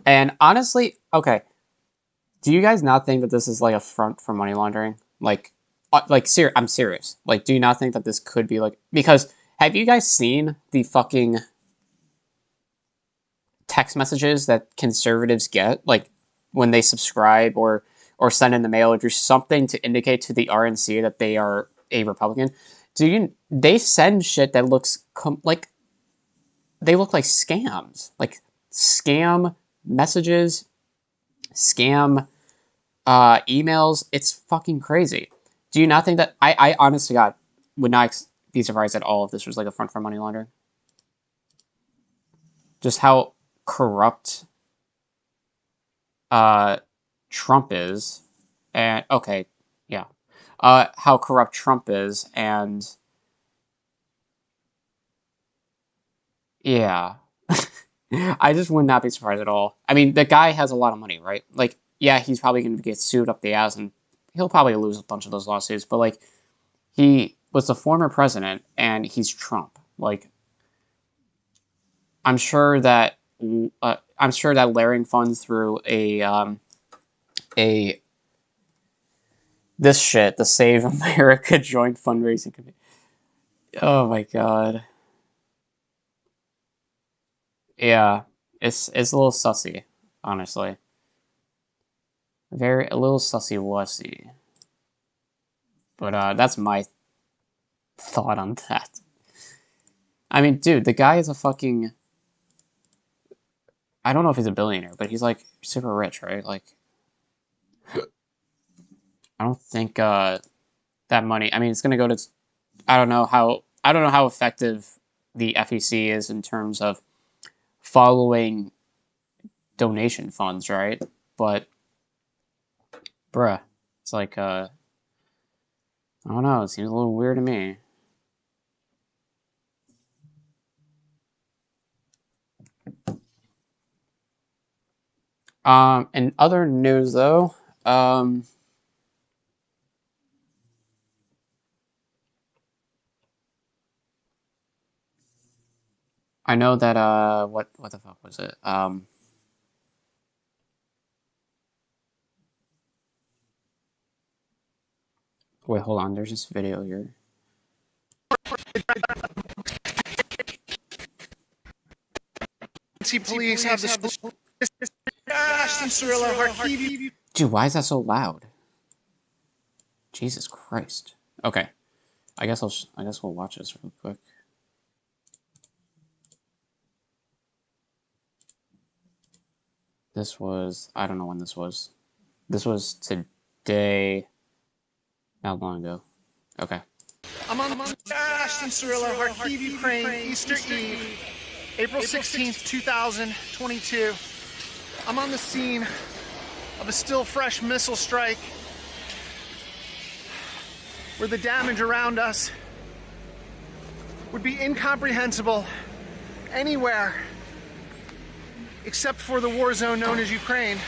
And honestly, okay, do you guys not think that this is like a front for money laundering? I'm serious. Like, do you not think that this could be like, because have you guys seen the fucking text messages that conservatives get, like when they subscribe or send in the mail or do something to indicate to the RNC that they are a Republican? They send shit that looks like they look like scams, like scam messages, scam emails. It's fucking crazy. Do you not think that I honest to God would not be surprised at all if this was like a front for money laundering? Just how corrupt Trump is, and okay, yeah, how corrupt Trump is, and yeah, I just would not be surprised at all. I mean, the guy has a lot of money, right? Like, yeah, he's probably going to get sued up the ass, and he'll probably lose a bunch of those lawsuits. But like, he was the former president, and he's Trump. Like, I'm sure that layering funds through this shit, the Save America Joint Fundraising Committee. Oh my god. Yeah, it's a little sussy, honestly. A little sussy wussy. But that's my thought on that. I mean, dude, the guy is a fucking, I don't know if he's a billionaire, but he's like super rich, right? Like, I don't think that money, I mean, it's gonna go to, I don't know how effective the FEC is in terms of following donation funds, right? But bruh, it's like I don't know, it seems a little weird to me. In other news though, I know that what the fuck was it? Wait, hold on, there's this video here. Police have the Dude, why is that so loud? Jesus Christ. Okay, I guess we'll watch this real quick. This was, I don't know when this was. This was today. How long ago? Okay. I'm on Ashton Cirillo, Kyiv, Ukraine, Easter Eve, April 16th, 2022. I'm on the scene of a still fresh missile strike where the damage around us would be incomprehensible anywhere except for the war zone known as Ukraine.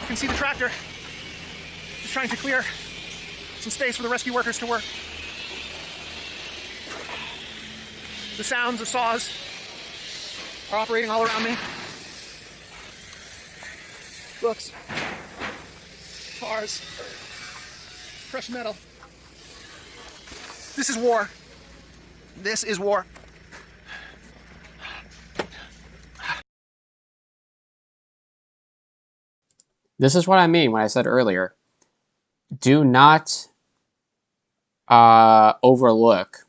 You can see the tractor just trying to clear some space for the rescue workers to work. The sounds of saws are operating all around me. Books, cars, fresh metal. This is war. This is war. This is what I mean when I said earlier, do not overlook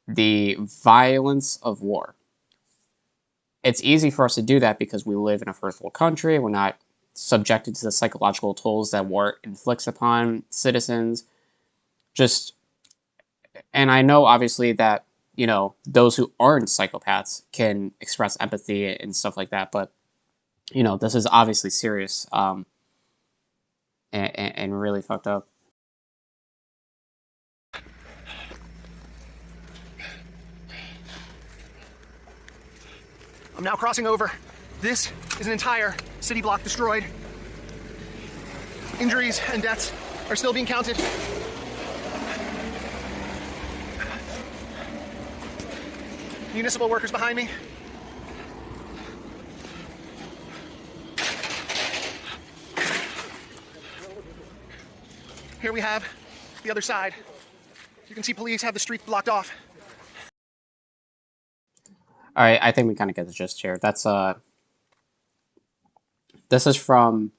the violence of war. It's easy for us to do that because we live in a first world country. We're not subjected to the psychological tolls that war inflicts upon citizens. And I know obviously that, you know, those who aren't psychopaths can express empathy and stuff like that, but, you know, this is obviously serious and really fucked up. I'm now crossing over. This is an entire city block destroyed. Injuries and deaths are still being counted. Municipal workers behind me. Here we have the other side. You can see police have the streets blocked off. All right, I think we kind of get the gist here. That's this is from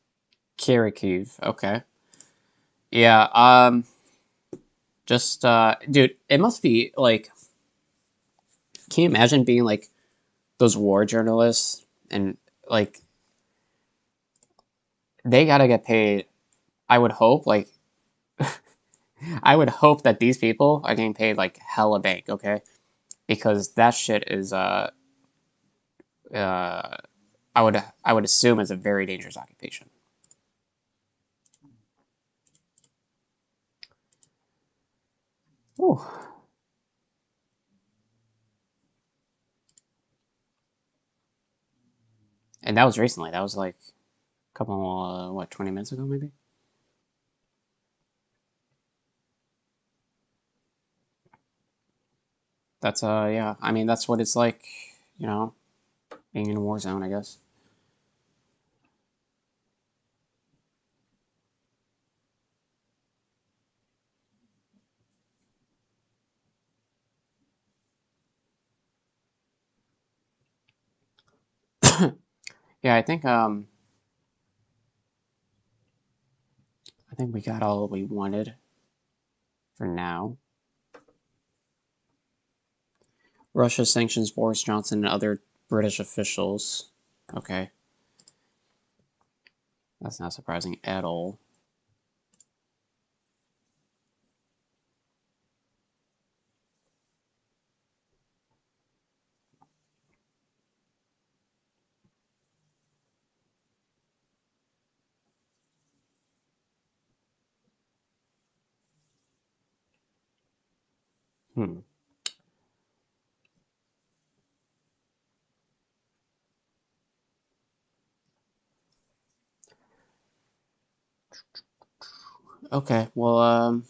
Kyiv. Okay. Yeah. Dude, it must be like. Can you imagine being like those war journalists and like they gotta get paid? I would hope like I would hope that these people are getting paid like hella bank, okay? Because that shit is I would assume is a very dangerous occupation. Ooh. And that was recently. That was like a couple, what, 20 minutes ago, maybe? That's, yeah. I mean, that's what it's like, you know, being in a war zone, I guess. Yeah, I think we got all we wanted for now. Russia sanctions Boris Johnson and other British officials. Okay. That's not surprising at all. Hmm. Okay, well,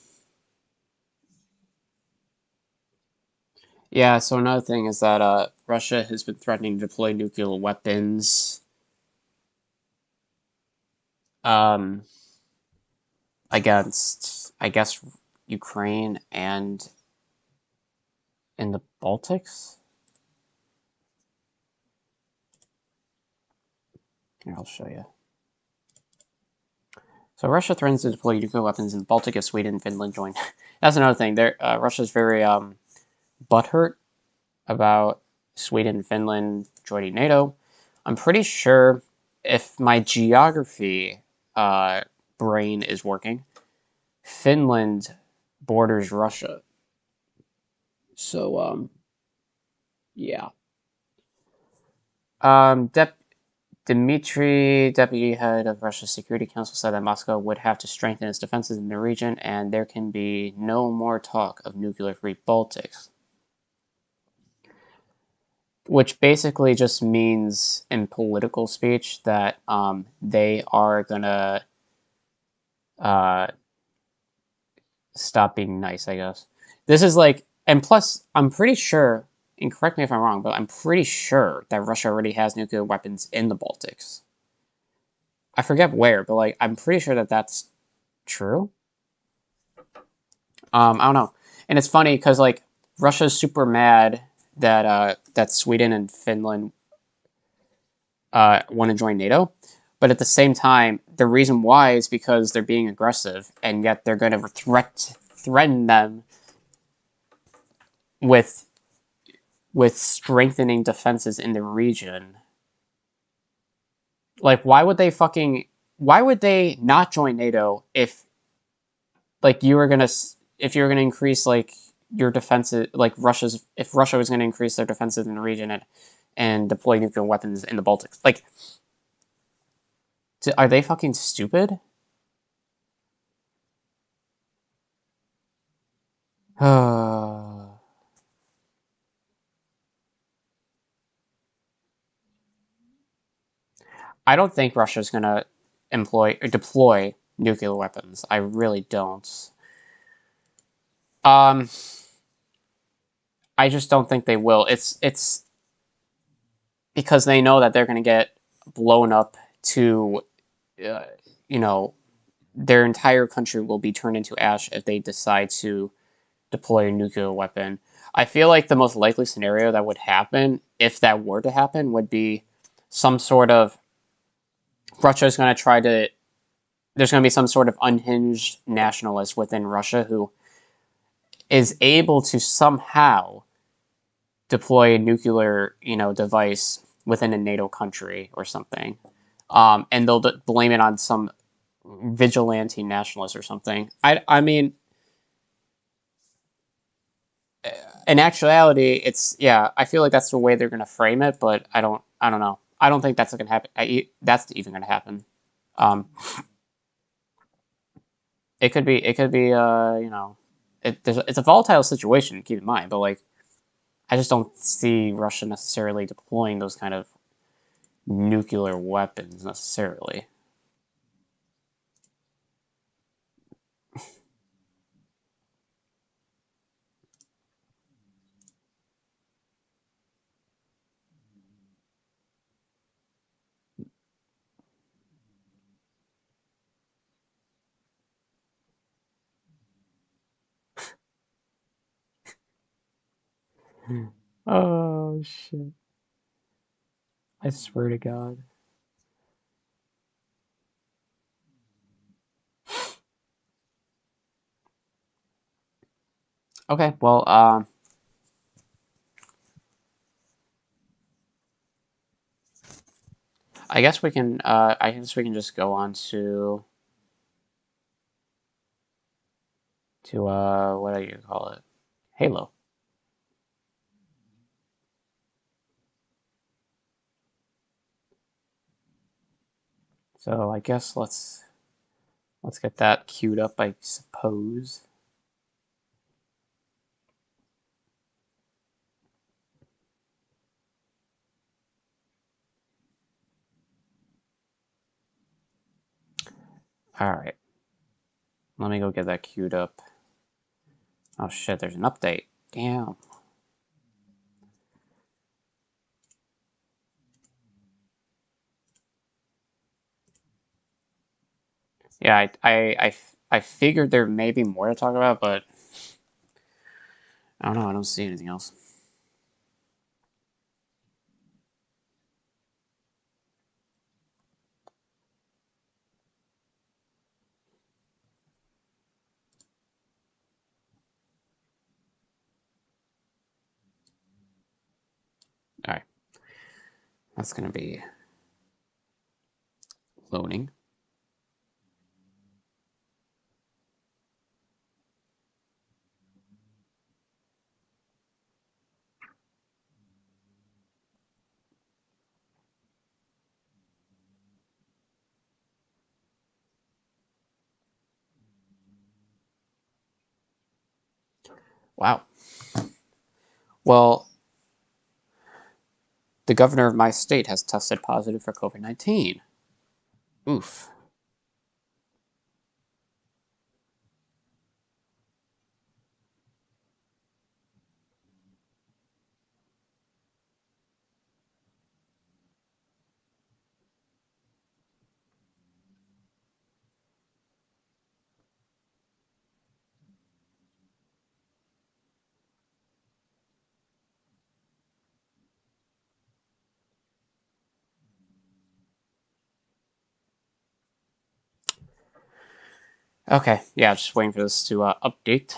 yeah, so another thing is that Russia has been threatening to deploy nuclear weapons um, against, I guess, Ukraine and in the Baltics? Here, I'll show you. So Russia threatens to deploy nuclear weapons in the Baltic if Sweden and Finland join. That's another thing. Russia's very butthurt about Sweden and Finland joining NATO. I'm pretty sure if my geography brain is working, Finland borders Russia. So, yeah. Dmitry, deputy head of Russia's Security Council, said that Moscow would have to strengthen its defenses in the region, and there can be no more talk of nuclear-free Baltics. Which basically just means, in political speech, that they are gonna stop being nice, I guess. This is like, and plus, I'm pretty sure, and correct me if I'm wrong, but I'm pretty sure that Russia already has nuclear weapons in the Baltics. I forget where, but like, I'm pretty sure that that's true. I don't know. And it's funny because like Russia's super mad that that Sweden and Finland want to join NATO, but at the same time, the reason why is because they're being aggressive, and yet they're going to threaten them with strengthening defenses in the region. Like, why would they not join NATO if, like, if you were gonna increase, like, your defenses, like, if Russia was gonna increase their defenses in the region and deploy nuclear weapons in the Baltics? Like, are they fucking stupid? I don't think Russia's gonna deploy nuclear weapons. I really don't. I just don't think they will. It's because they know that they're gonna get blown up to, you know, their entire country will be turned into ash if they decide to deploy a nuclear weapon. I feel like the most likely scenario that would happen, if that were to happen, would be some sort of Russia's going to try to. There's going to be some sort of unhinged nationalist within Russia who is able to somehow deploy a nuclear, device within a NATO country or something, and they'll blame it on some vigilante nationalist or something. I mean, in actuality, I feel like that's the way they're going to frame it, but I don't know. I don't think that's going to happen. That's even going to happen. It could be. It's a volatile situation. Keep in mind, but like, I just don't see Russia necessarily deploying those kind of nuclear weapons necessarily. Oh shit! I swear to God. Okay, well, I guess we can. I guess we can just go on to what do you call it? Halo. So I guess let's get that queued up, I suppose. All right. Let me go get that queued up. Oh shit, there's an update. Damn. Yeah, I figured there may be more to talk about, but I don't know. I don't see anything else. All right. That's going to be loading. Wow. Well, the governor of my state has tested positive for COVID-19. Oof. Okay, yeah, just waiting for this to update.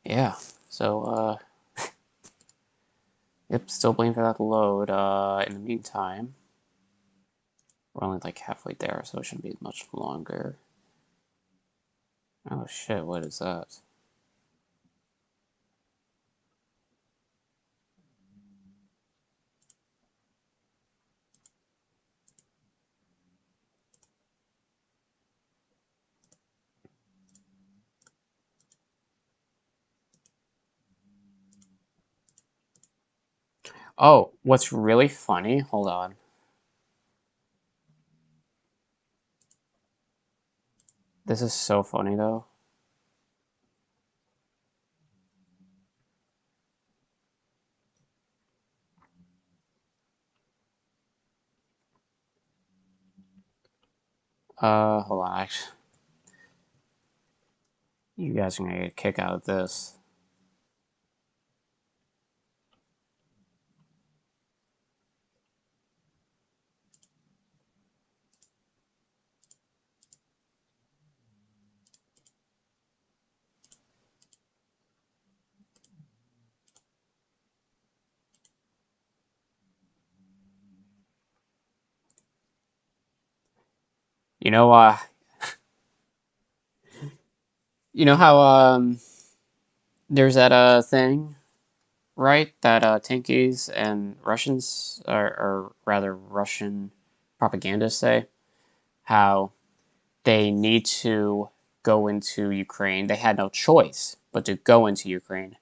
Yeah, so, yep, still waiting for that to load. In the meantime, we're only like halfway there, so it shouldn't be much longer. Oh shit, what is that? Oh, what's really funny? Hold on. This is so funny though. Hold on. Actually, you guys are gonna get a kick out of this. You know, you know how there's that thing, right? That Tankies and Russians, or rather Russian propagandists say how they need to go into Ukraine. They had no choice but to go into Ukraine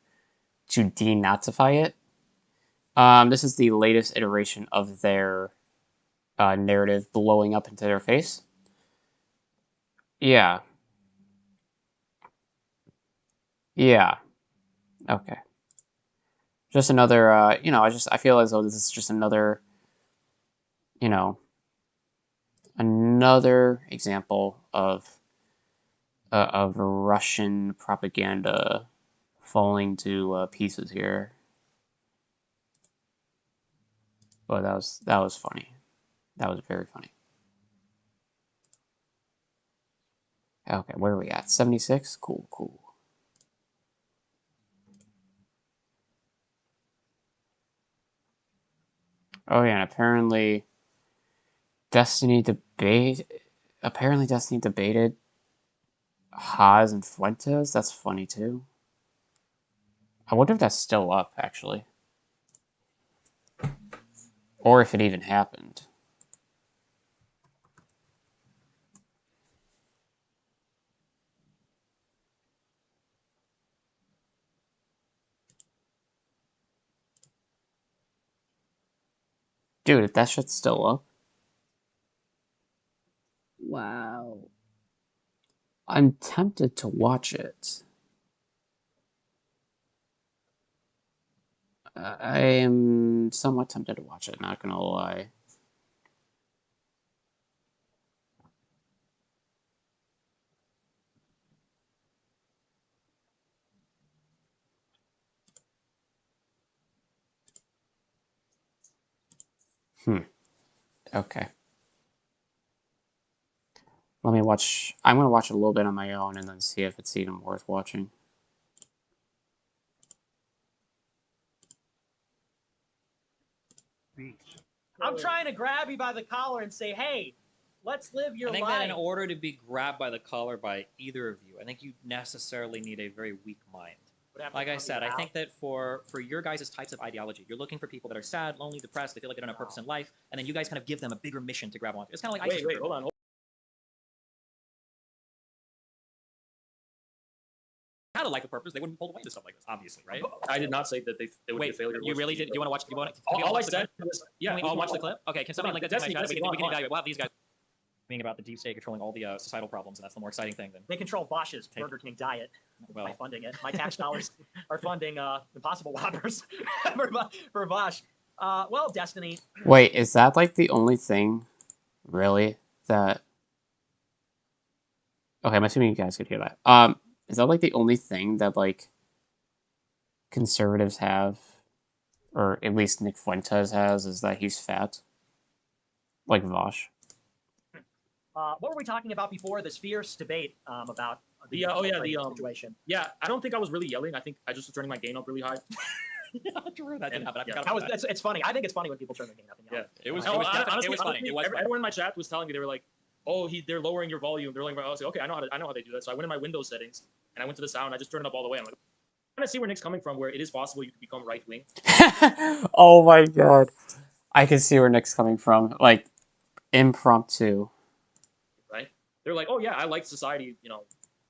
to denazify it. This is the latest iteration of their narrative blowing up into their face. Yeah. Yeah. Okay. Just another, I feel as though this is just another, you know, another example of Russian propaganda falling to pieces here. But that was funny. That was very funny. Okay, where are we at? 76? Cool, cool. Oh yeah, and apparently Destiny debated Haas and Fuentes. That's funny too. I wonder if that's still up actually. Or if it even happened. Dude, if that shit's still up. Wow. I'm tempted to watch it. I am somewhat tempted to watch it, not gonna lie. Okay. Let me watch. I'm gonna watch it a little bit on my own and then see if it's even worth watching. I'm trying to grab you by the collar and say, hey, let's live your life. I think that in order to be grabbed by the collar by either of you, I think you necessarily need a very weak mind. Like I said, I think that for your guys' types of ideology, you're looking for people that are sad, lonely, depressed, they feel like they don't have a purpose in life, and then you guys kind of give them a bigger mission to grab onto. It's kind of like ISIS. Wait, hold on. Had a life of purpose, they wouldn't pull away to stuff like this, obviously, right? I did not say that they would be a failure. You really did? Do you want to watch? Do you want to? All I said was, yeah. I'll watch the clip. Okay, can somebody link that to my chat? We can evaluate. We'll have these guys being about the deep state controlling all the societal problems, and that's the more exciting thing. They control Bosch's Burger King diet by funding it. My tax dollars are funding Impossible Whoppers for Bosch. Well, Destiny. Wait, is that like the only thing, really, that... Okay, I'm assuming you guys could hear that. Is that like the only thing that like conservatives have, or at least Nick Fuentes has, is that he's fat? Like Vosh? What were we talking about before this fierce debate about the situation? Yeah, I don't think I was really yelling. I think I just was turning my gain up really high. Yeah, true. That didn't happen. It's funny. I think it's funny when people turn their gain up. Yeah, it was funny. Everyone in my chat was telling me, they were like, "Oh, they're lowering your volume. They're lowering." I was like, "Okay, I know how they do that." So I went in my Windows settings and I went to the sound. I just turned it up all the way. I'm like, I'm trying to see where Nick's coming from. Where it is possible you could become right wing. Oh my god, I can see where Nick's coming from. Like impromptu. Right? They're like, "Oh yeah, I like society. You know,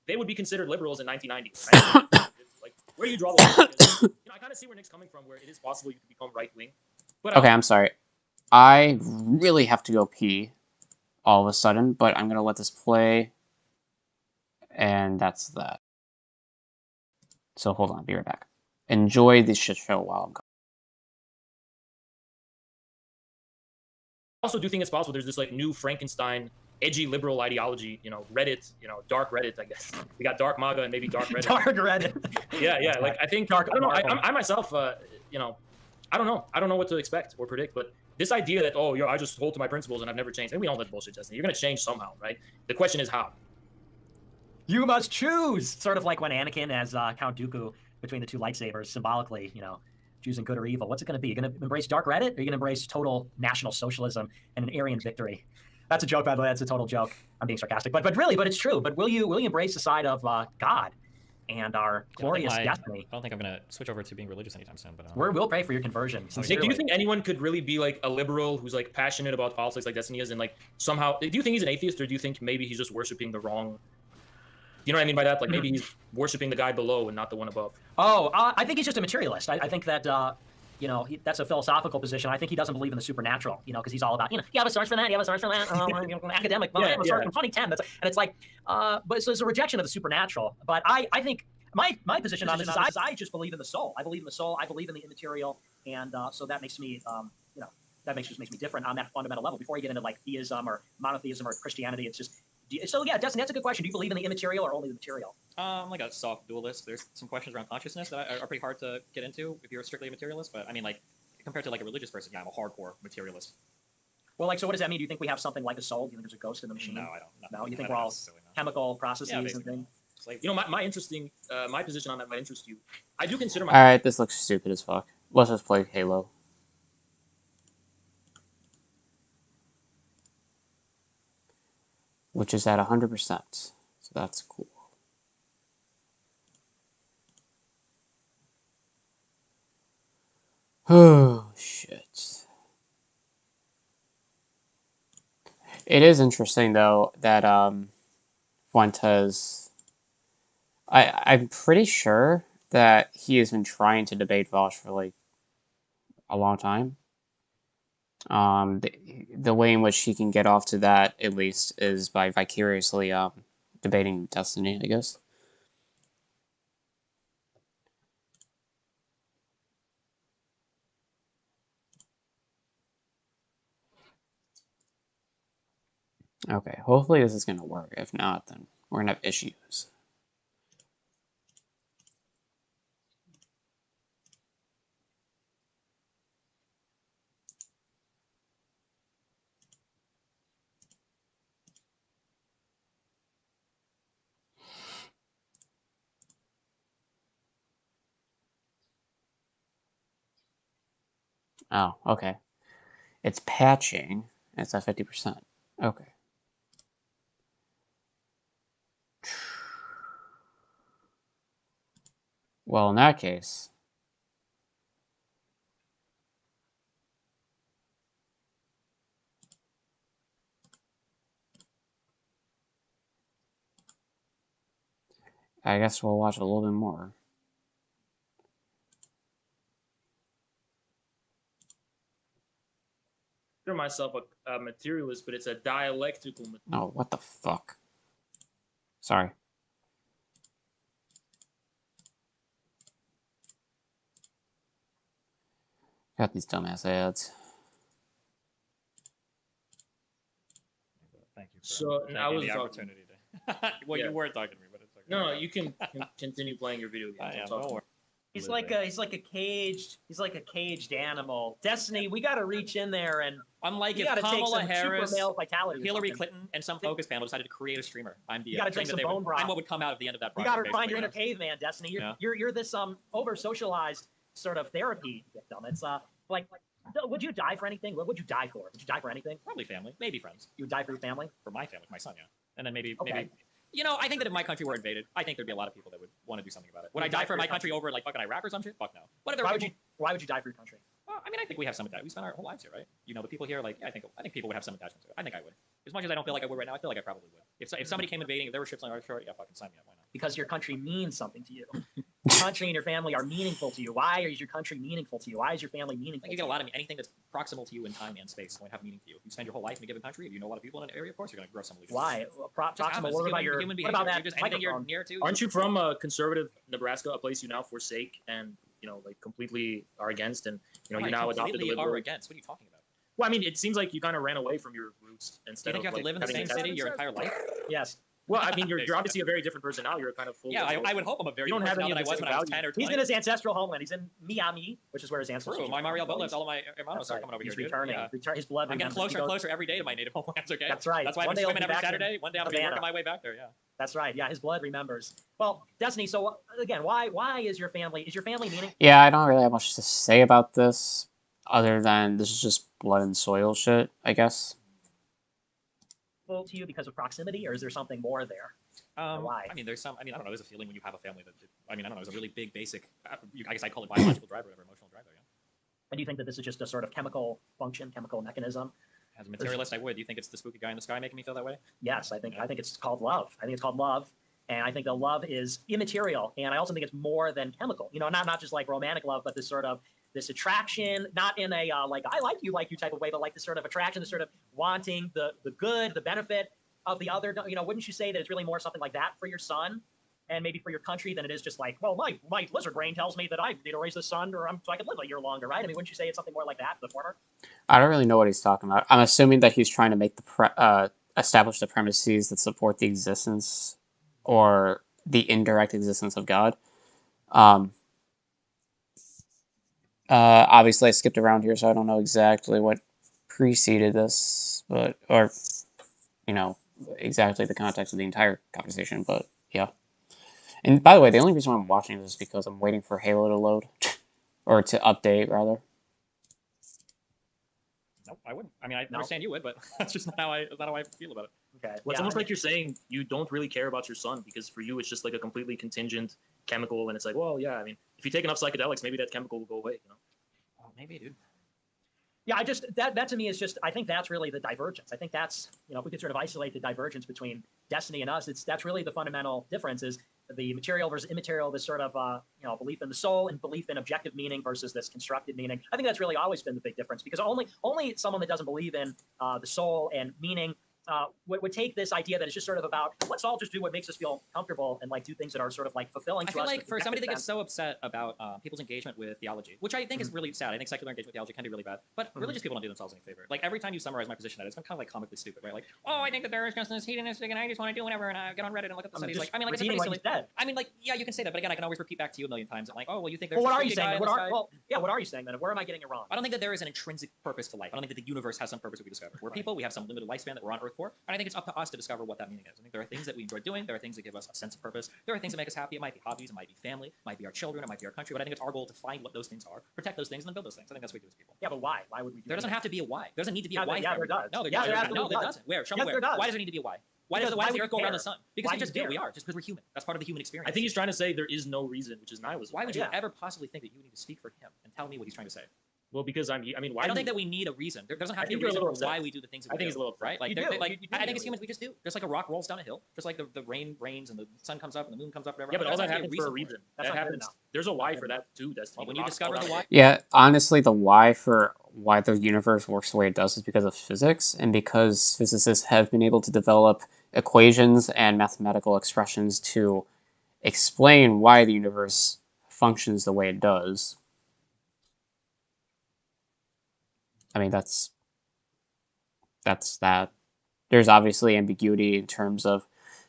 they would be considered liberals in 1990." Right? Like, where do you draw the line? Because, I kind of see where Nick's coming from. Where it is possible you could become right wing. But okay, I'm sorry. I really have to go pee all of a sudden, but I'm gonna let this play, and that's that. So hold on, be right back. Enjoy this shit show while I'm gone. I also do think it's possible there's this like new Frankenstein edgy liberal ideology, Reddit, dark Reddit, I guess. We got dark MAGA and maybe dark Reddit. Dark Reddit. Yeah. Like I think I don't know. I myself, I don't know. I don't know what to expect or predict, but this idea that, I just hold to my principles and I've never changed. And we all know that bullshit, Justin. You're gonna change somehow, right? The question is how. You must choose. Sort of like when Anakin, as Count Dooku, between the two lightsabers, symbolically, choosing good or evil. What's it going to be? You're going to embrace dark Reddit, or are you going to embrace total national socialism and an Aryan victory? That's a joke, by the way. That's a total joke. I'm being sarcastic, but it's true. But will you embrace the side of God and our glorious destiny? I don't think I'm going to switch over to being religious anytime soon. But we'll pray for your conversion. Nick, do you think anyone could really be like a liberal who's like passionate about politics like Destiny is, and like somehow? Do you think he's an atheist, or do you think maybe he's just worshiping the wrong? You know what I mean by that? Like maybe he's worshiping the guy below and not the one above. Oh, I think he's just a materialist. I think that that's a philosophical position. I think he doesn't believe in the supernatural. Because he's all about you have a source for that, you have a source for that. Academic, I have a source from 2010. And it's like, but so it's a rejection of the supernatural. But I think my position on this is I just believe in the soul. I believe in the soul. I believe in the immaterial, and so that makes me that makes me different on that fundamental level. Before you get into like theism or monotheism or Christianity, it's just. So yeah, Dustin, that's a good question. Do you believe in the immaterial or only the material? I'm like a soft dualist. There's some questions around consciousness that are pretty hard to get into if you're strictly a materialist. But I mean, like compared to like a religious person, yeah, I'm a hardcore materialist. Well, like, so what does that mean? Do you think we have something like a soul? Do you think there's a ghost in the machine? No, I don't. No, you think we're all chemical processes and things? Like, my position on that might interest you. I do consider All right, this looks stupid as fuck. Let's just play Halo. Which is at 100%, so that's cool. Oh, shit. It is interesting, though, that Fuentes... I'm pretty sure that he has been trying to debate Vosh for, like, a long time. The way in which he can get off to that, at least, is by vicariously debating Destiny, I guess. Okay, hopefully this is going to work. If not, then we're going to have issues. Oh, okay. It's patching. It's at 50%. Okay. Well, in that case, I guess we'll watch a little bit more. I consider myself a materialist, but it's a dialectical materialist. Oh, what the fuck? Sorry. Got these dumbass ads. Thank you. So I was the talking. opportunity to. Well, you were talking to me, but it's okay. No, you can continue playing your video games. I am. Don't worry. He's like a caged animal. Destiny, we got to reach in there and unlike if Kamala Harris, male vitality, Hillary Clinton, and some focus panel decided to create a streamer. I'm the. You got to drink some bone broth. I'm what would come out of the end of that. You got to find your inner caveman, Destiny. You're this over socialized sort of therapy victim. It's like. Would you die for anything? What would you die for? Would you die for anything? Probably family, maybe friends. You would die for your family? For my family, my son, yeah. And then maybe. You know, I think that if my country were invaded, I think there'd be a lot of people that would want to do something about it. Would I die for my country over like fucking Iraq or some shit? Fuck no. Why would you die for your country? Well, I mean, I think we have some attachment. We spent our whole lives here, right? You know, the people here, like, I think people would have some attachment to it. I think I would. As much as I don't feel like I would right now, I feel like I probably would. If somebody came invading, if there were ships on our shore, yeah, fucking sign me up. Why not? Because your country means something to you. Your country and your family are meaningful to you. Why is your country meaningful to you? Why is your family meaningful? I think you get a lot of anything that's proximal to you in time and space is going to have meaning to you. If you spend your whole life in a given country, if you know a lot of people in an area, of course you're going to grow some allegiance. Why? Proximal. What about your? What about that? Just anything you're near to. Aren't you from conservative Nebraska, a place you now forsake and like completely are against, and you now adopted the liberal? Are against? What are you talking about? Well, I mean, it seems like you kind of ran away from your roots instead of. Do you think you have to live in the same city your entire life? Yes. Well, I mean, you're obviously a very different person now. You're kind of full. Yeah, I would hope I'm a very different person now than I was when I was 10 or 20. He's in his ancestral homeland. He's in Miami, which is where his ancestors. True. My Mario Bolas, all of my hermanos are coming over here. He's returning. His blood. I'm getting closer and closer every day to my native homelands. Okay. That's right. That's why I'm swimming every Saturday. One day I'm gonna be working my way back there. Yeah. That's right. Yeah, his blood remembers. Well, Destiny. So again, why is your family meaning? Yeah, I don't really have much to say about this, other than this is just blood and soil shit, I guess. To you because of proximity, or is there something more there? Why? I mean, there's some. I mean, I don't know. There's a feeling when you have a family that. I mean, I don't know. There's a really big, basic. I guess I call it biological driver, whatever, emotional driver. Yeah. And do you think that this is just a sort of chemical function, chemical mechanism? As a materialist, I would. Do you think it's the spooky guy in the sky making me feel that way? Yes, I think it's called love. I think it's called love, and I think the love is immaterial, and I also think it's more than chemical. Not just like romantic love, but this sort of this attraction, not in a like I like you type of way, but like this sort of attraction, this sort of wanting the good, the benefit of the other. Wouldn't you say that it's really more something like that for your son and maybe for your country than it is just like, well, my lizard brain tells me that I need to raise this son so I can live a year longer, right? I mean, wouldn't you say it's something more like that, the former? I don't really know what he's talking about. I'm assuming that he's trying to make establish the premises that support the existence or the indirect existence of God. Obviously, I skipped around here, so I don't know exactly what preceded this, or exactly the context of the entire conversation, but yeah. And by the way, the only reason why I'm watching this is because I'm waiting for Halo to load, or to update, rather. No, I wouldn't. I mean, I understand you would, but that's just not how I feel about it. Okay. Well, it's almost like you're saying you don't really care about your son because for you it's just like a completely contingent chemical, and it's like, well, yeah, I mean, if you take enough psychedelics, maybe that chemical will go away, Oh, maybe, dude. Yeah, I just that to me is just I think that's really the divergence. I think that's if we could sort of isolate the divergence between Destiny and us, that's really the fundamental difference is the material versus immaterial, this sort of belief in the soul and belief in objective meaning versus this constructed meaning. I think that's really always been the big difference because only someone that doesn't believe in the soul and meaning would take this idea that it's just sort of about let's all just do what makes us feel comfortable and like do things that are sort of like fulfilling to us. I feel like for somebody that gets so upset about people's engagement with theology, which I think is really sad. I think secular engagement with theology can be really bad, but religious people don't do themselves any favor. Like every time you summarize my position, it's kind of like comically stupid, right? Like, oh, I think that there is just this hedonistic, and I just want to do whatever, and I get on Reddit and look up the studies. Like, I mean, like it's a pretty silly. I mean, like, yeah, you can say that, but again, I can always repeat back to you a million times. I'm like, oh, well, you think there's. Well, what are you saying? What are you saying then? Where am I getting it wrong? I don't think that there is an intrinsic purpose to life. I don't think that the universe has some purpose that we discover. We're people. We have some limited lifespan that we're on Earth for, and I think it's up to us to discover what that meaning is. I think there are things that we enjoy doing. There are things that give us a sense of purpose. There are things that make us happy. It might be hobbies. It might be family. It might be our children. It might be our country. But I think it's our goal to find what those things are, protect those things, and then build those things. I think that's what we do as people. Yeah, but why? Why would we do There doesn't have to be a why. There doesn't need to be a why. Yeah, there does. No, there does. doesn't. Where? Show me where. Why does there need to be a why? Why does the Earth go around the sun? Because why we just do. We are just because we're human. That's part of the human experience. I think he's trying to say there is no reason, which is nihilism. Why would you ever possibly think that you need to speak for him and tell me what he's trying to say? Well, because I mean, why? I don't think that we need a reason. There doesn't have to be a reason for why we do the things that we do. I think he's a little right. Like, like I think as humans we just do. Just like a rock rolls down a hill, just like the rain rains and the sun comes up and the moon comes up. Whatever. Yeah, but all that happens for a reason. That happens. There's a why for that too, Destiny. When you discover the why. Yeah, honestly, the why for why the universe works the way it does is because of physics, and because physicists have been able to develop equations and mathematical expressions to explain why the universe functions the way it does. I mean, that's that. There's obviously ambiguity in terms of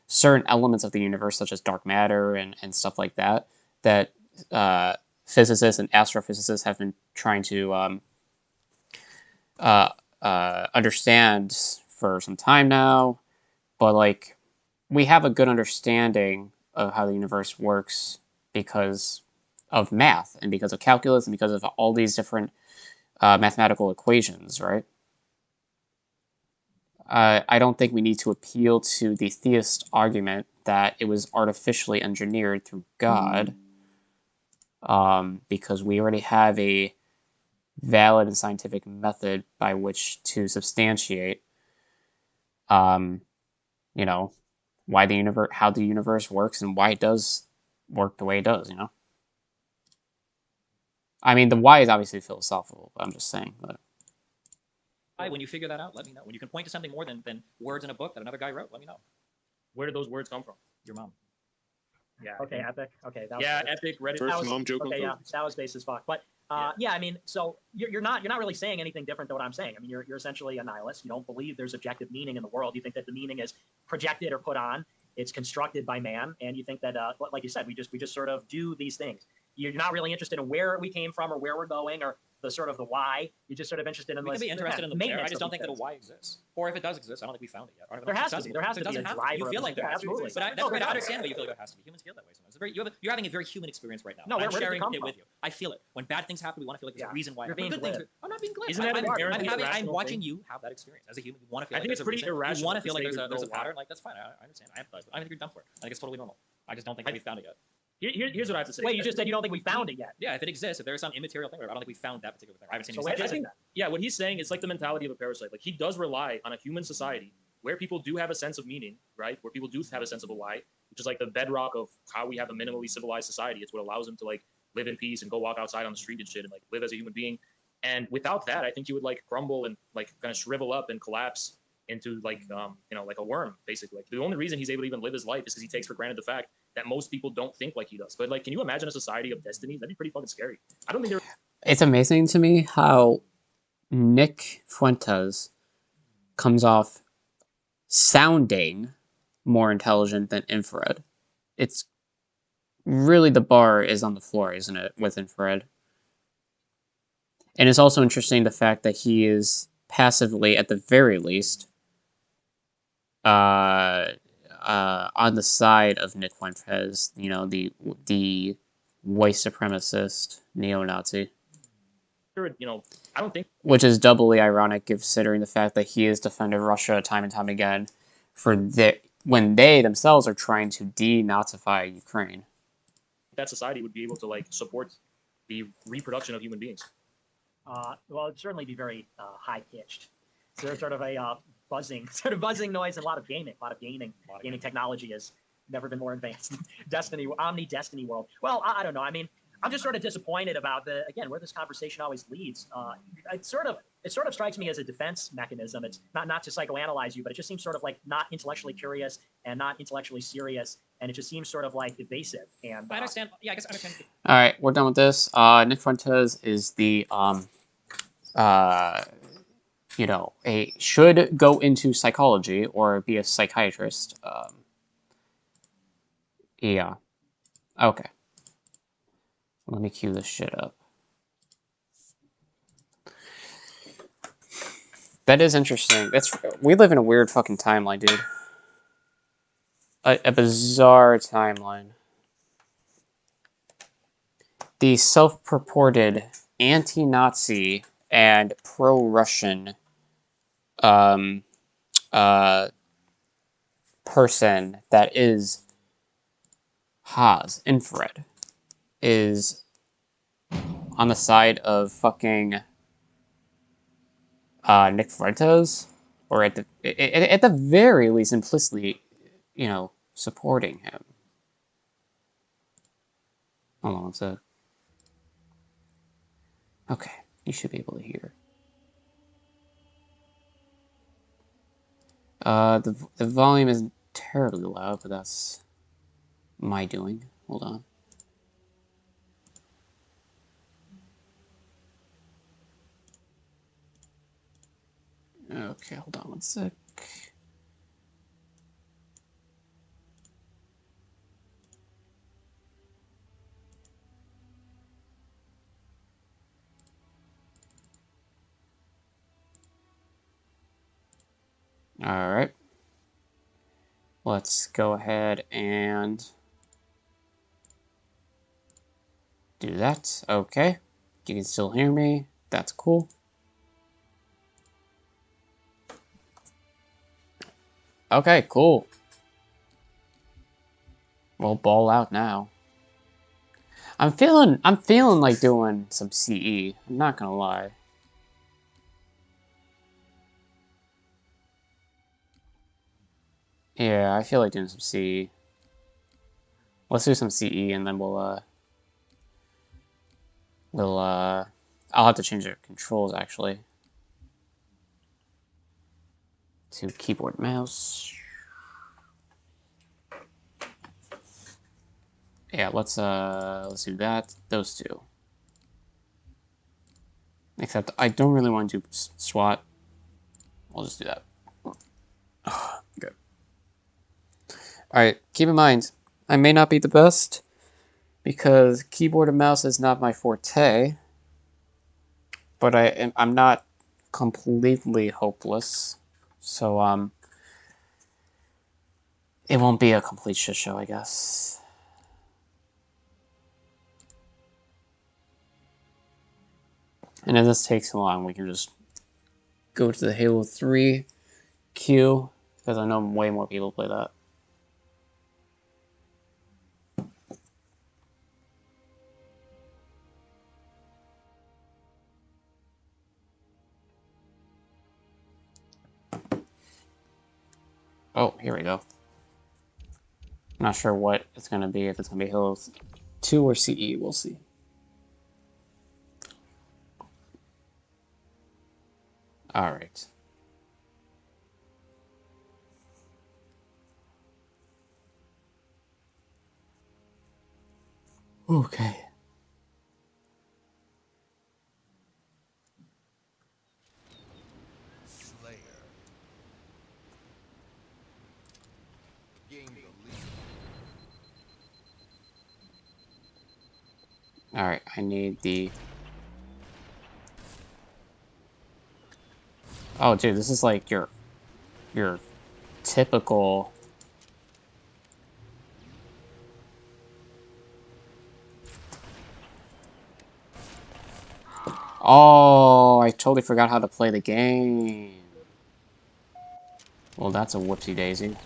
certain elements of the universe, such as dark matter and stuff like that, that physicists and astrophysicists have been trying to understand for some time now. But, like, we have a good understanding of how the universe works because of math and because of calculus and because of all these different mathematical equations, right? I don't think we need to appeal to the theist argument that it was artificially engineered through God, because we already have a valid and scientific method by which to substantiate, you know, why the universe, how the universe works, and why it does work the way it does. You know, I mean, the why is obviously philosophical, but I'm just saying. But when you figure that out, let me know. When you can point to something more than words in a book that another guy wrote, let me know. Where did those words come from? Your mom. Yeah. Okay, epic. Okay, that was epic. Reddit. First mom joke. Okay, yeah, that was base as fuck. But yeah, I mean, so you're not really saying anything different than what I'm saying. I mean, you're essentially a nihilist. You don't believe there's objective meaning in the world. You think that the meaning is projected or put on. It's constructed by man, and you think that, like you said, we just sort of do these things. You're not really interested in where we came from or where we're going or the sort of the why. You're just sort of interested in. We can be interested in the where. I just don't think that a why exists. Or if it does exist, I don't think we found it yet. There has to be. There has to be a driver. You feel like there has to be. But I understand why you feel like there has to be. Humans feel that way sometimes. You're having a very human experience right now. No, I'm sharing it with you. I feel it. When bad things happen, we want to feel like there's a reason why. You're being glib. I'm not being glib. Isn't that inherently irrational? I'm watching you have that experience as a human. You want to feel. I think it's pretty irrational. You want to feel like there's a pattern. Like that's fine. I understand. I empathize. I think you're done for it. I think it's totally normal. I just don't think that we found it yet. Here's what I have to say. Wait, you just said you don't think we found it yet? Yeah, if it exists, if there's some immaterial thing, I don't think we found that particular thing. I haven't seen I think, yeah, what he's saying is like the mentality of a parasite. Like he does rely on a human society where people do have a sense of meaning, right? Where people do have a sense of a why, which is like the bedrock of how we have a minimally civilized society. It's what allows them to like live in peace and go walk outside on the street and shit and like live as a human being. And without that, I think you would like crumble and like kind of shrivel up and collapse into like like a worm, basically. Like the only reason he's able to even live his life is because he takes for granted the fact that most people don't think like he does. But like, can you imagine a society of destinies? That'd be pretty fucking scary. I don't think there. It's amazing to me how Nick Fuentes comes off sounding more intelligent than Infrared. It's really, the bar is on the floor, isn't it, with Infrared? And it's also interesting the fact that he is passively, at the very least, on the side of Nick Fuentes, you know, the white supremacist neo-Nazi. You know, I don't think. Which is doubly ironic considering the fact that he has defended Russia time and time again for when they themselves are trying to denazify Ukraine. That society would be able to like support the reproduction of human beings. Well, it'd certainly be very high-pitched. So there's sort of a buzzing noise and a lot of gaming. Gaming technology has never been more advanced. Omni-Destiny world. Well, I don't know. I mean, I'm just sort of disappointed about where this conversation always leads. It sort of strikes me as a defense mechanism. It's not to psychoanalyze you, but it just seems sort of like not intellectually curious and not intellectually serious, and it just seems sort of like evasive. And I understand. Yeah, I guess I understand. All right, we're done with this. Nick Fuentes is the should go into psychology or be a psychiatrist. Yeah. Okay. Let me cue this shit up. That is interesting. We live in a weird fucking timeline, dude. A bizarre timeline. The self-purported anti-Nazi and pro-Russian person that is Haas infrared is on the side of fucking Nick Fuentes, or at the very least implicitly, you know, supporting him. Hold on one sec. Okay, you should be able to hear. The volume isn't terribly loud, but that's my doing. Hold on. Okay, hold on one sec. Alright. Let's go ahead and do that. Okay. You can still hear me. That's cool. Okay, cool. We'll ball out now. I'm feeling like doing some CE. I'm not gonna lie. Yeah, I feel like doing some CE. Let's do some CE and then I'll have to change the controls actually to keyboard mouse. Yeah, let's do that. Those two. Except I don't really want to do SWAT. I'll just do that. Good. Alright, keep in mind, I may not be the best because keyboard and mouse is not my forte, but I'm not completely hopeless. So it won't be a complete shit show, I guess. And if this takes long, we can just go to the Halo 3 queue, because I know way more people play that. Oh, here we go. I'm not sure what it's going to be, if it's going to be Halo 2 or CE, we'll see. Alright. Okay. Alright, I need the... Oh, dude, this is like your typical... Oh, I totally forgot how to play the game. Well, that's a whoopsie daisy.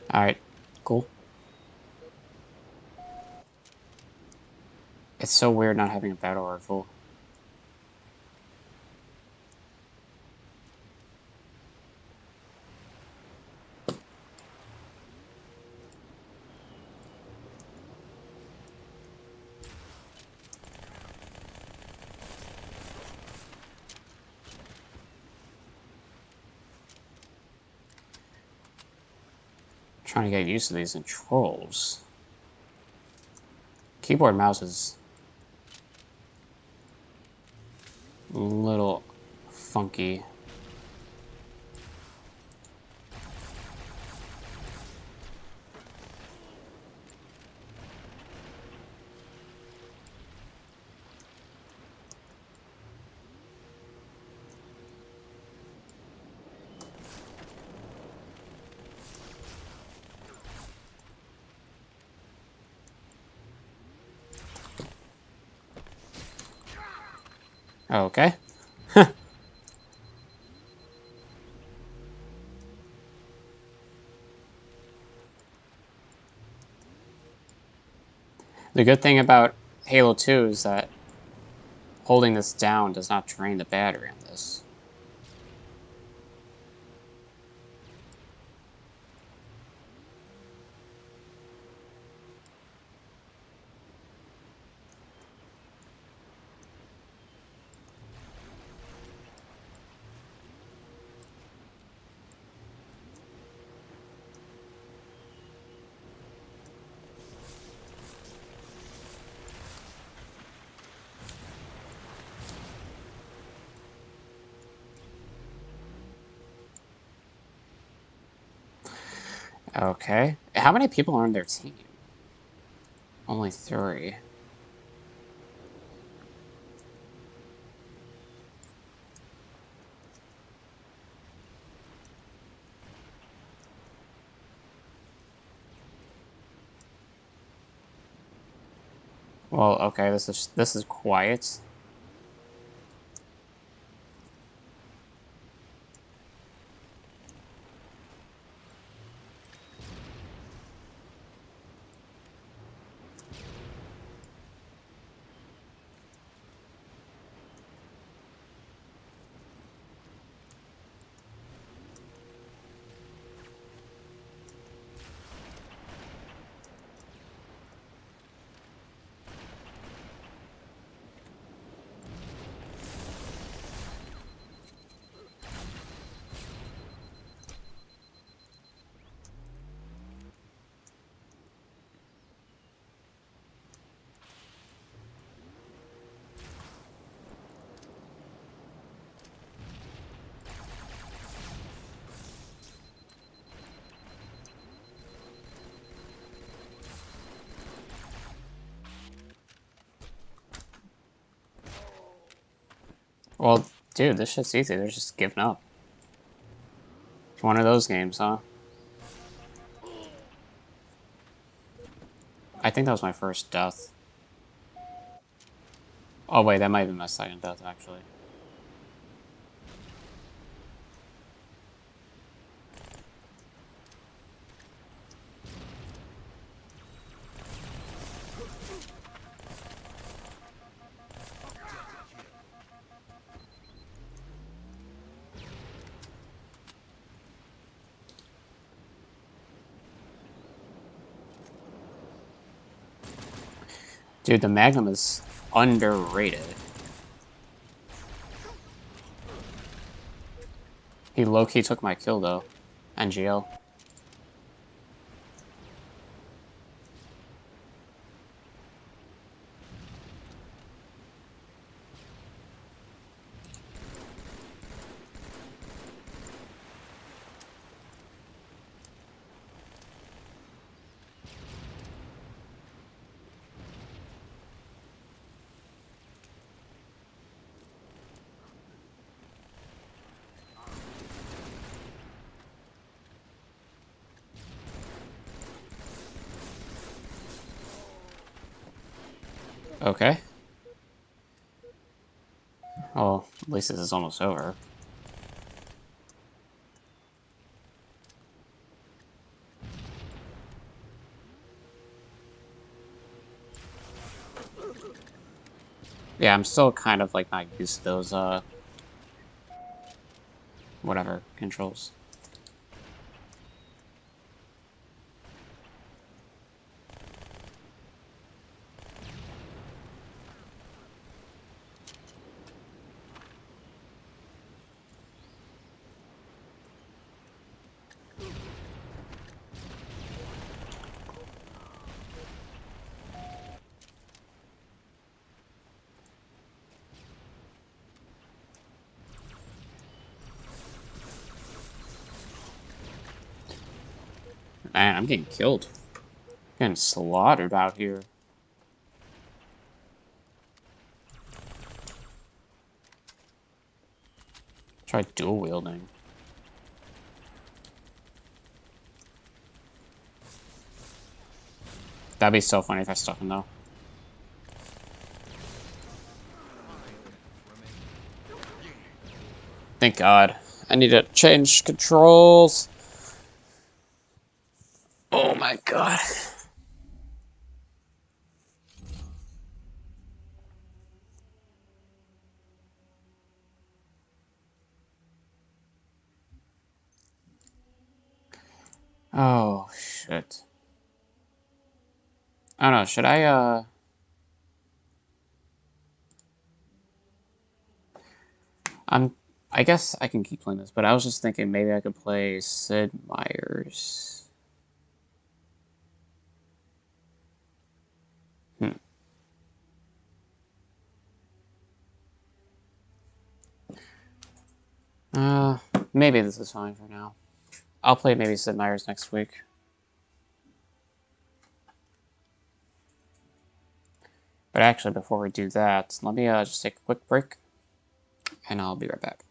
Alright, cool. It's so weird not having a battle rifle. Trying to get used to these controls. Keyboard mouse is a little funky. Okay. The good thing about Halo 2 is that holding this down does not drain the battery on this. Okay. How many people are on their team? Only 3. Well, okay, this is quiet. Well, dude, this shit's easy. They're just giving up. It's one of those games, huh? I think that was my first death. Oh wait, that might have been my second death, actually. Dude, the Magnum is underrated. He low-key took my kill, though. NGL. Okay. Oh, at least this is almost over. Yeah, I'm still kind of like not used to those whatever controls. Man, I'm getting killed. Getting slaughtered out here. Try dual wielding. That'd be so funny if I stuck him though. Thank God. I need to change controls. Oh my God. Oh, shit. I don't know, should I, I guess I can keep playing this, but I was just thinking maybe I could play Sid Meier's. Maybe this is fine for now. I'll play maybe Sid Meier's next week. But actually, before we do that, let me just take a quick break, and I'll be right back.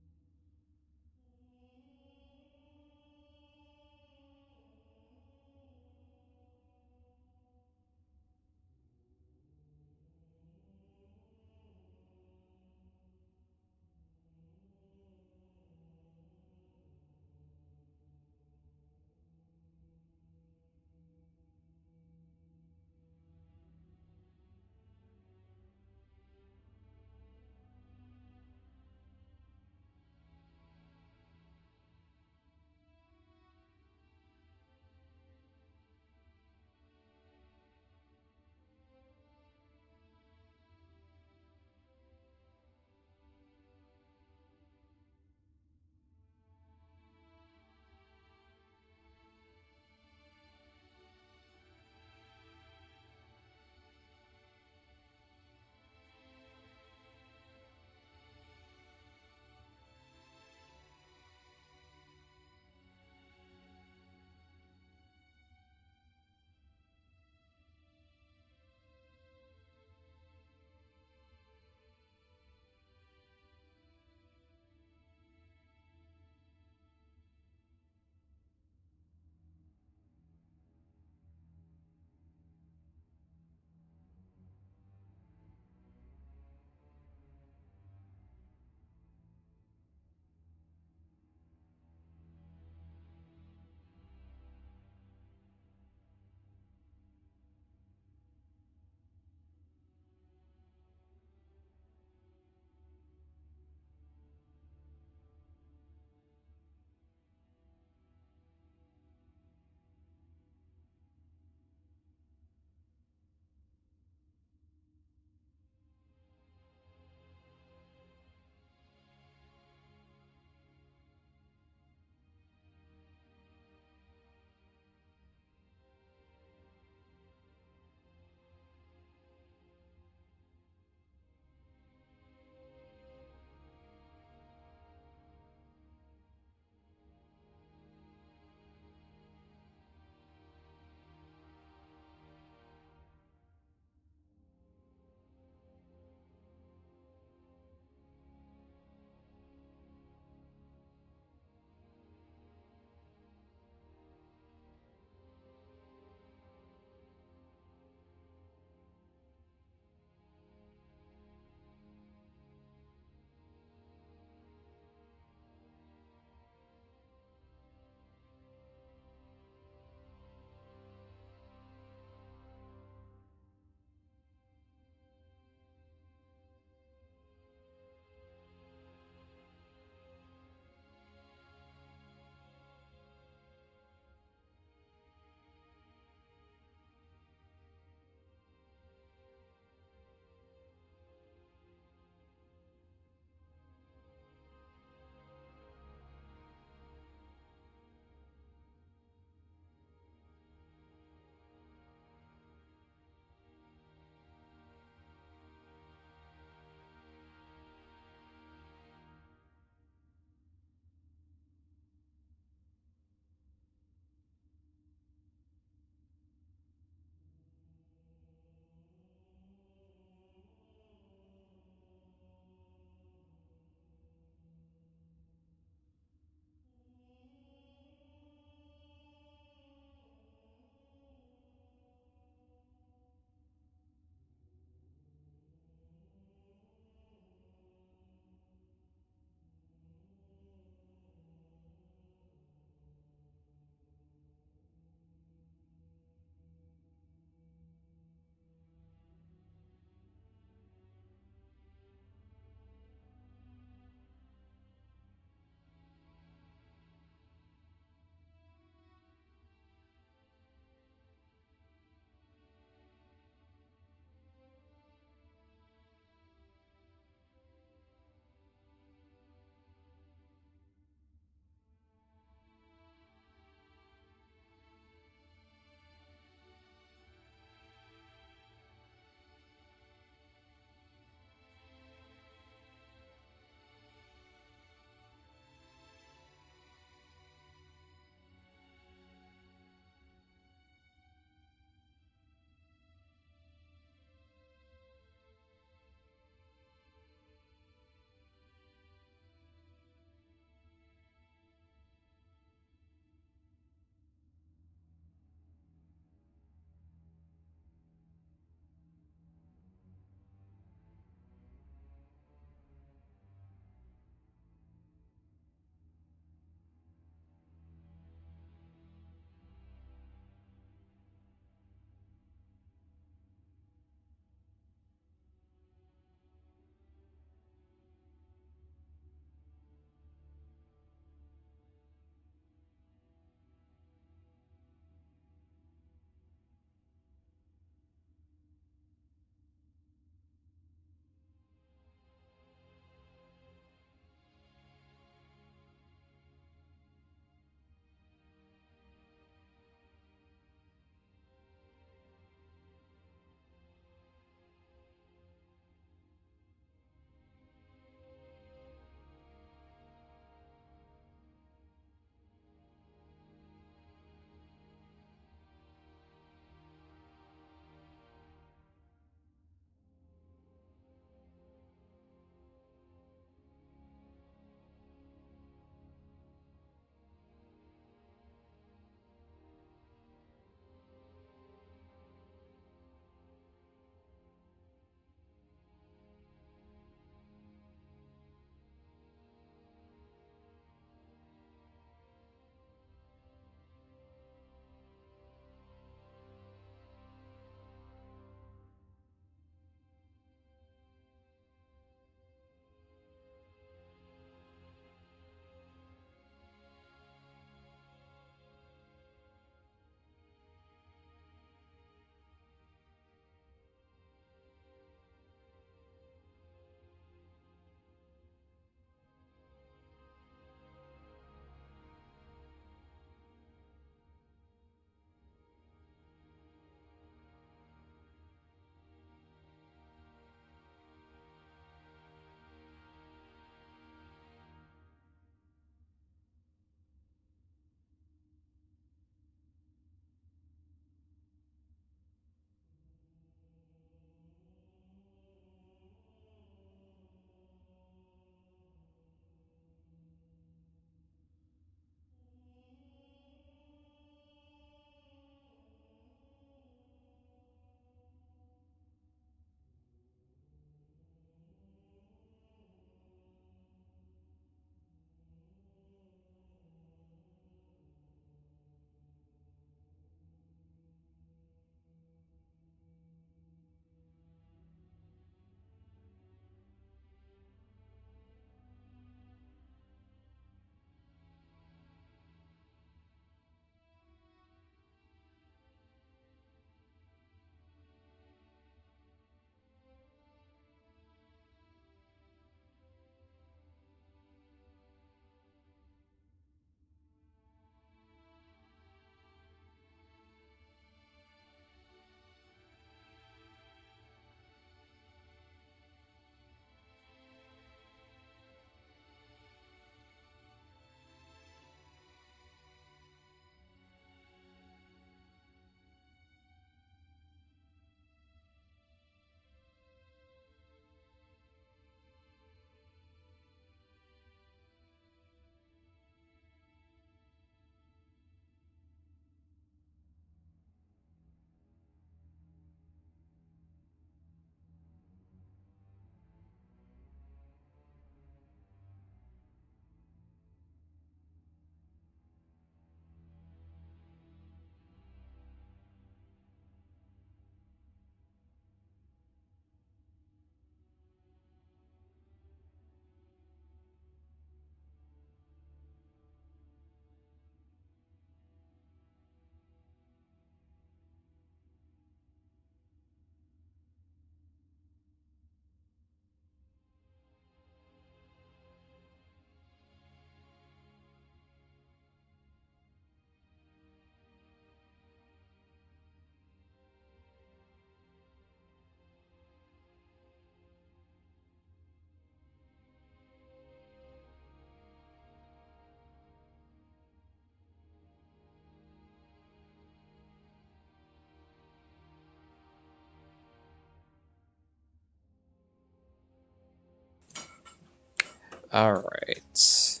All right.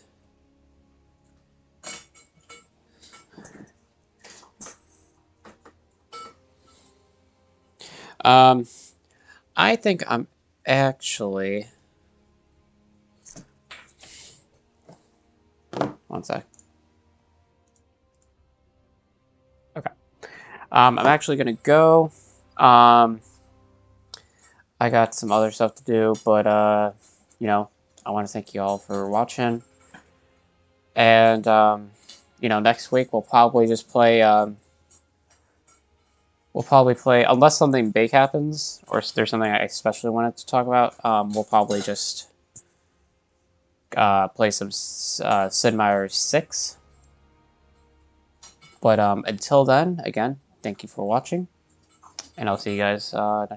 I think I'm actually... One sec. Okay. I'm actually going to go. I got some other stuff to do, but, you know, I want to thank you all for watching. And, you know, next week we'll probably just play... we'll probably play, unless something big happens, or there's something I especially wanted to talk about, we'll probably just play some Sid Meier's 6. But until then, again, thank you for watching, and I'll see you guys next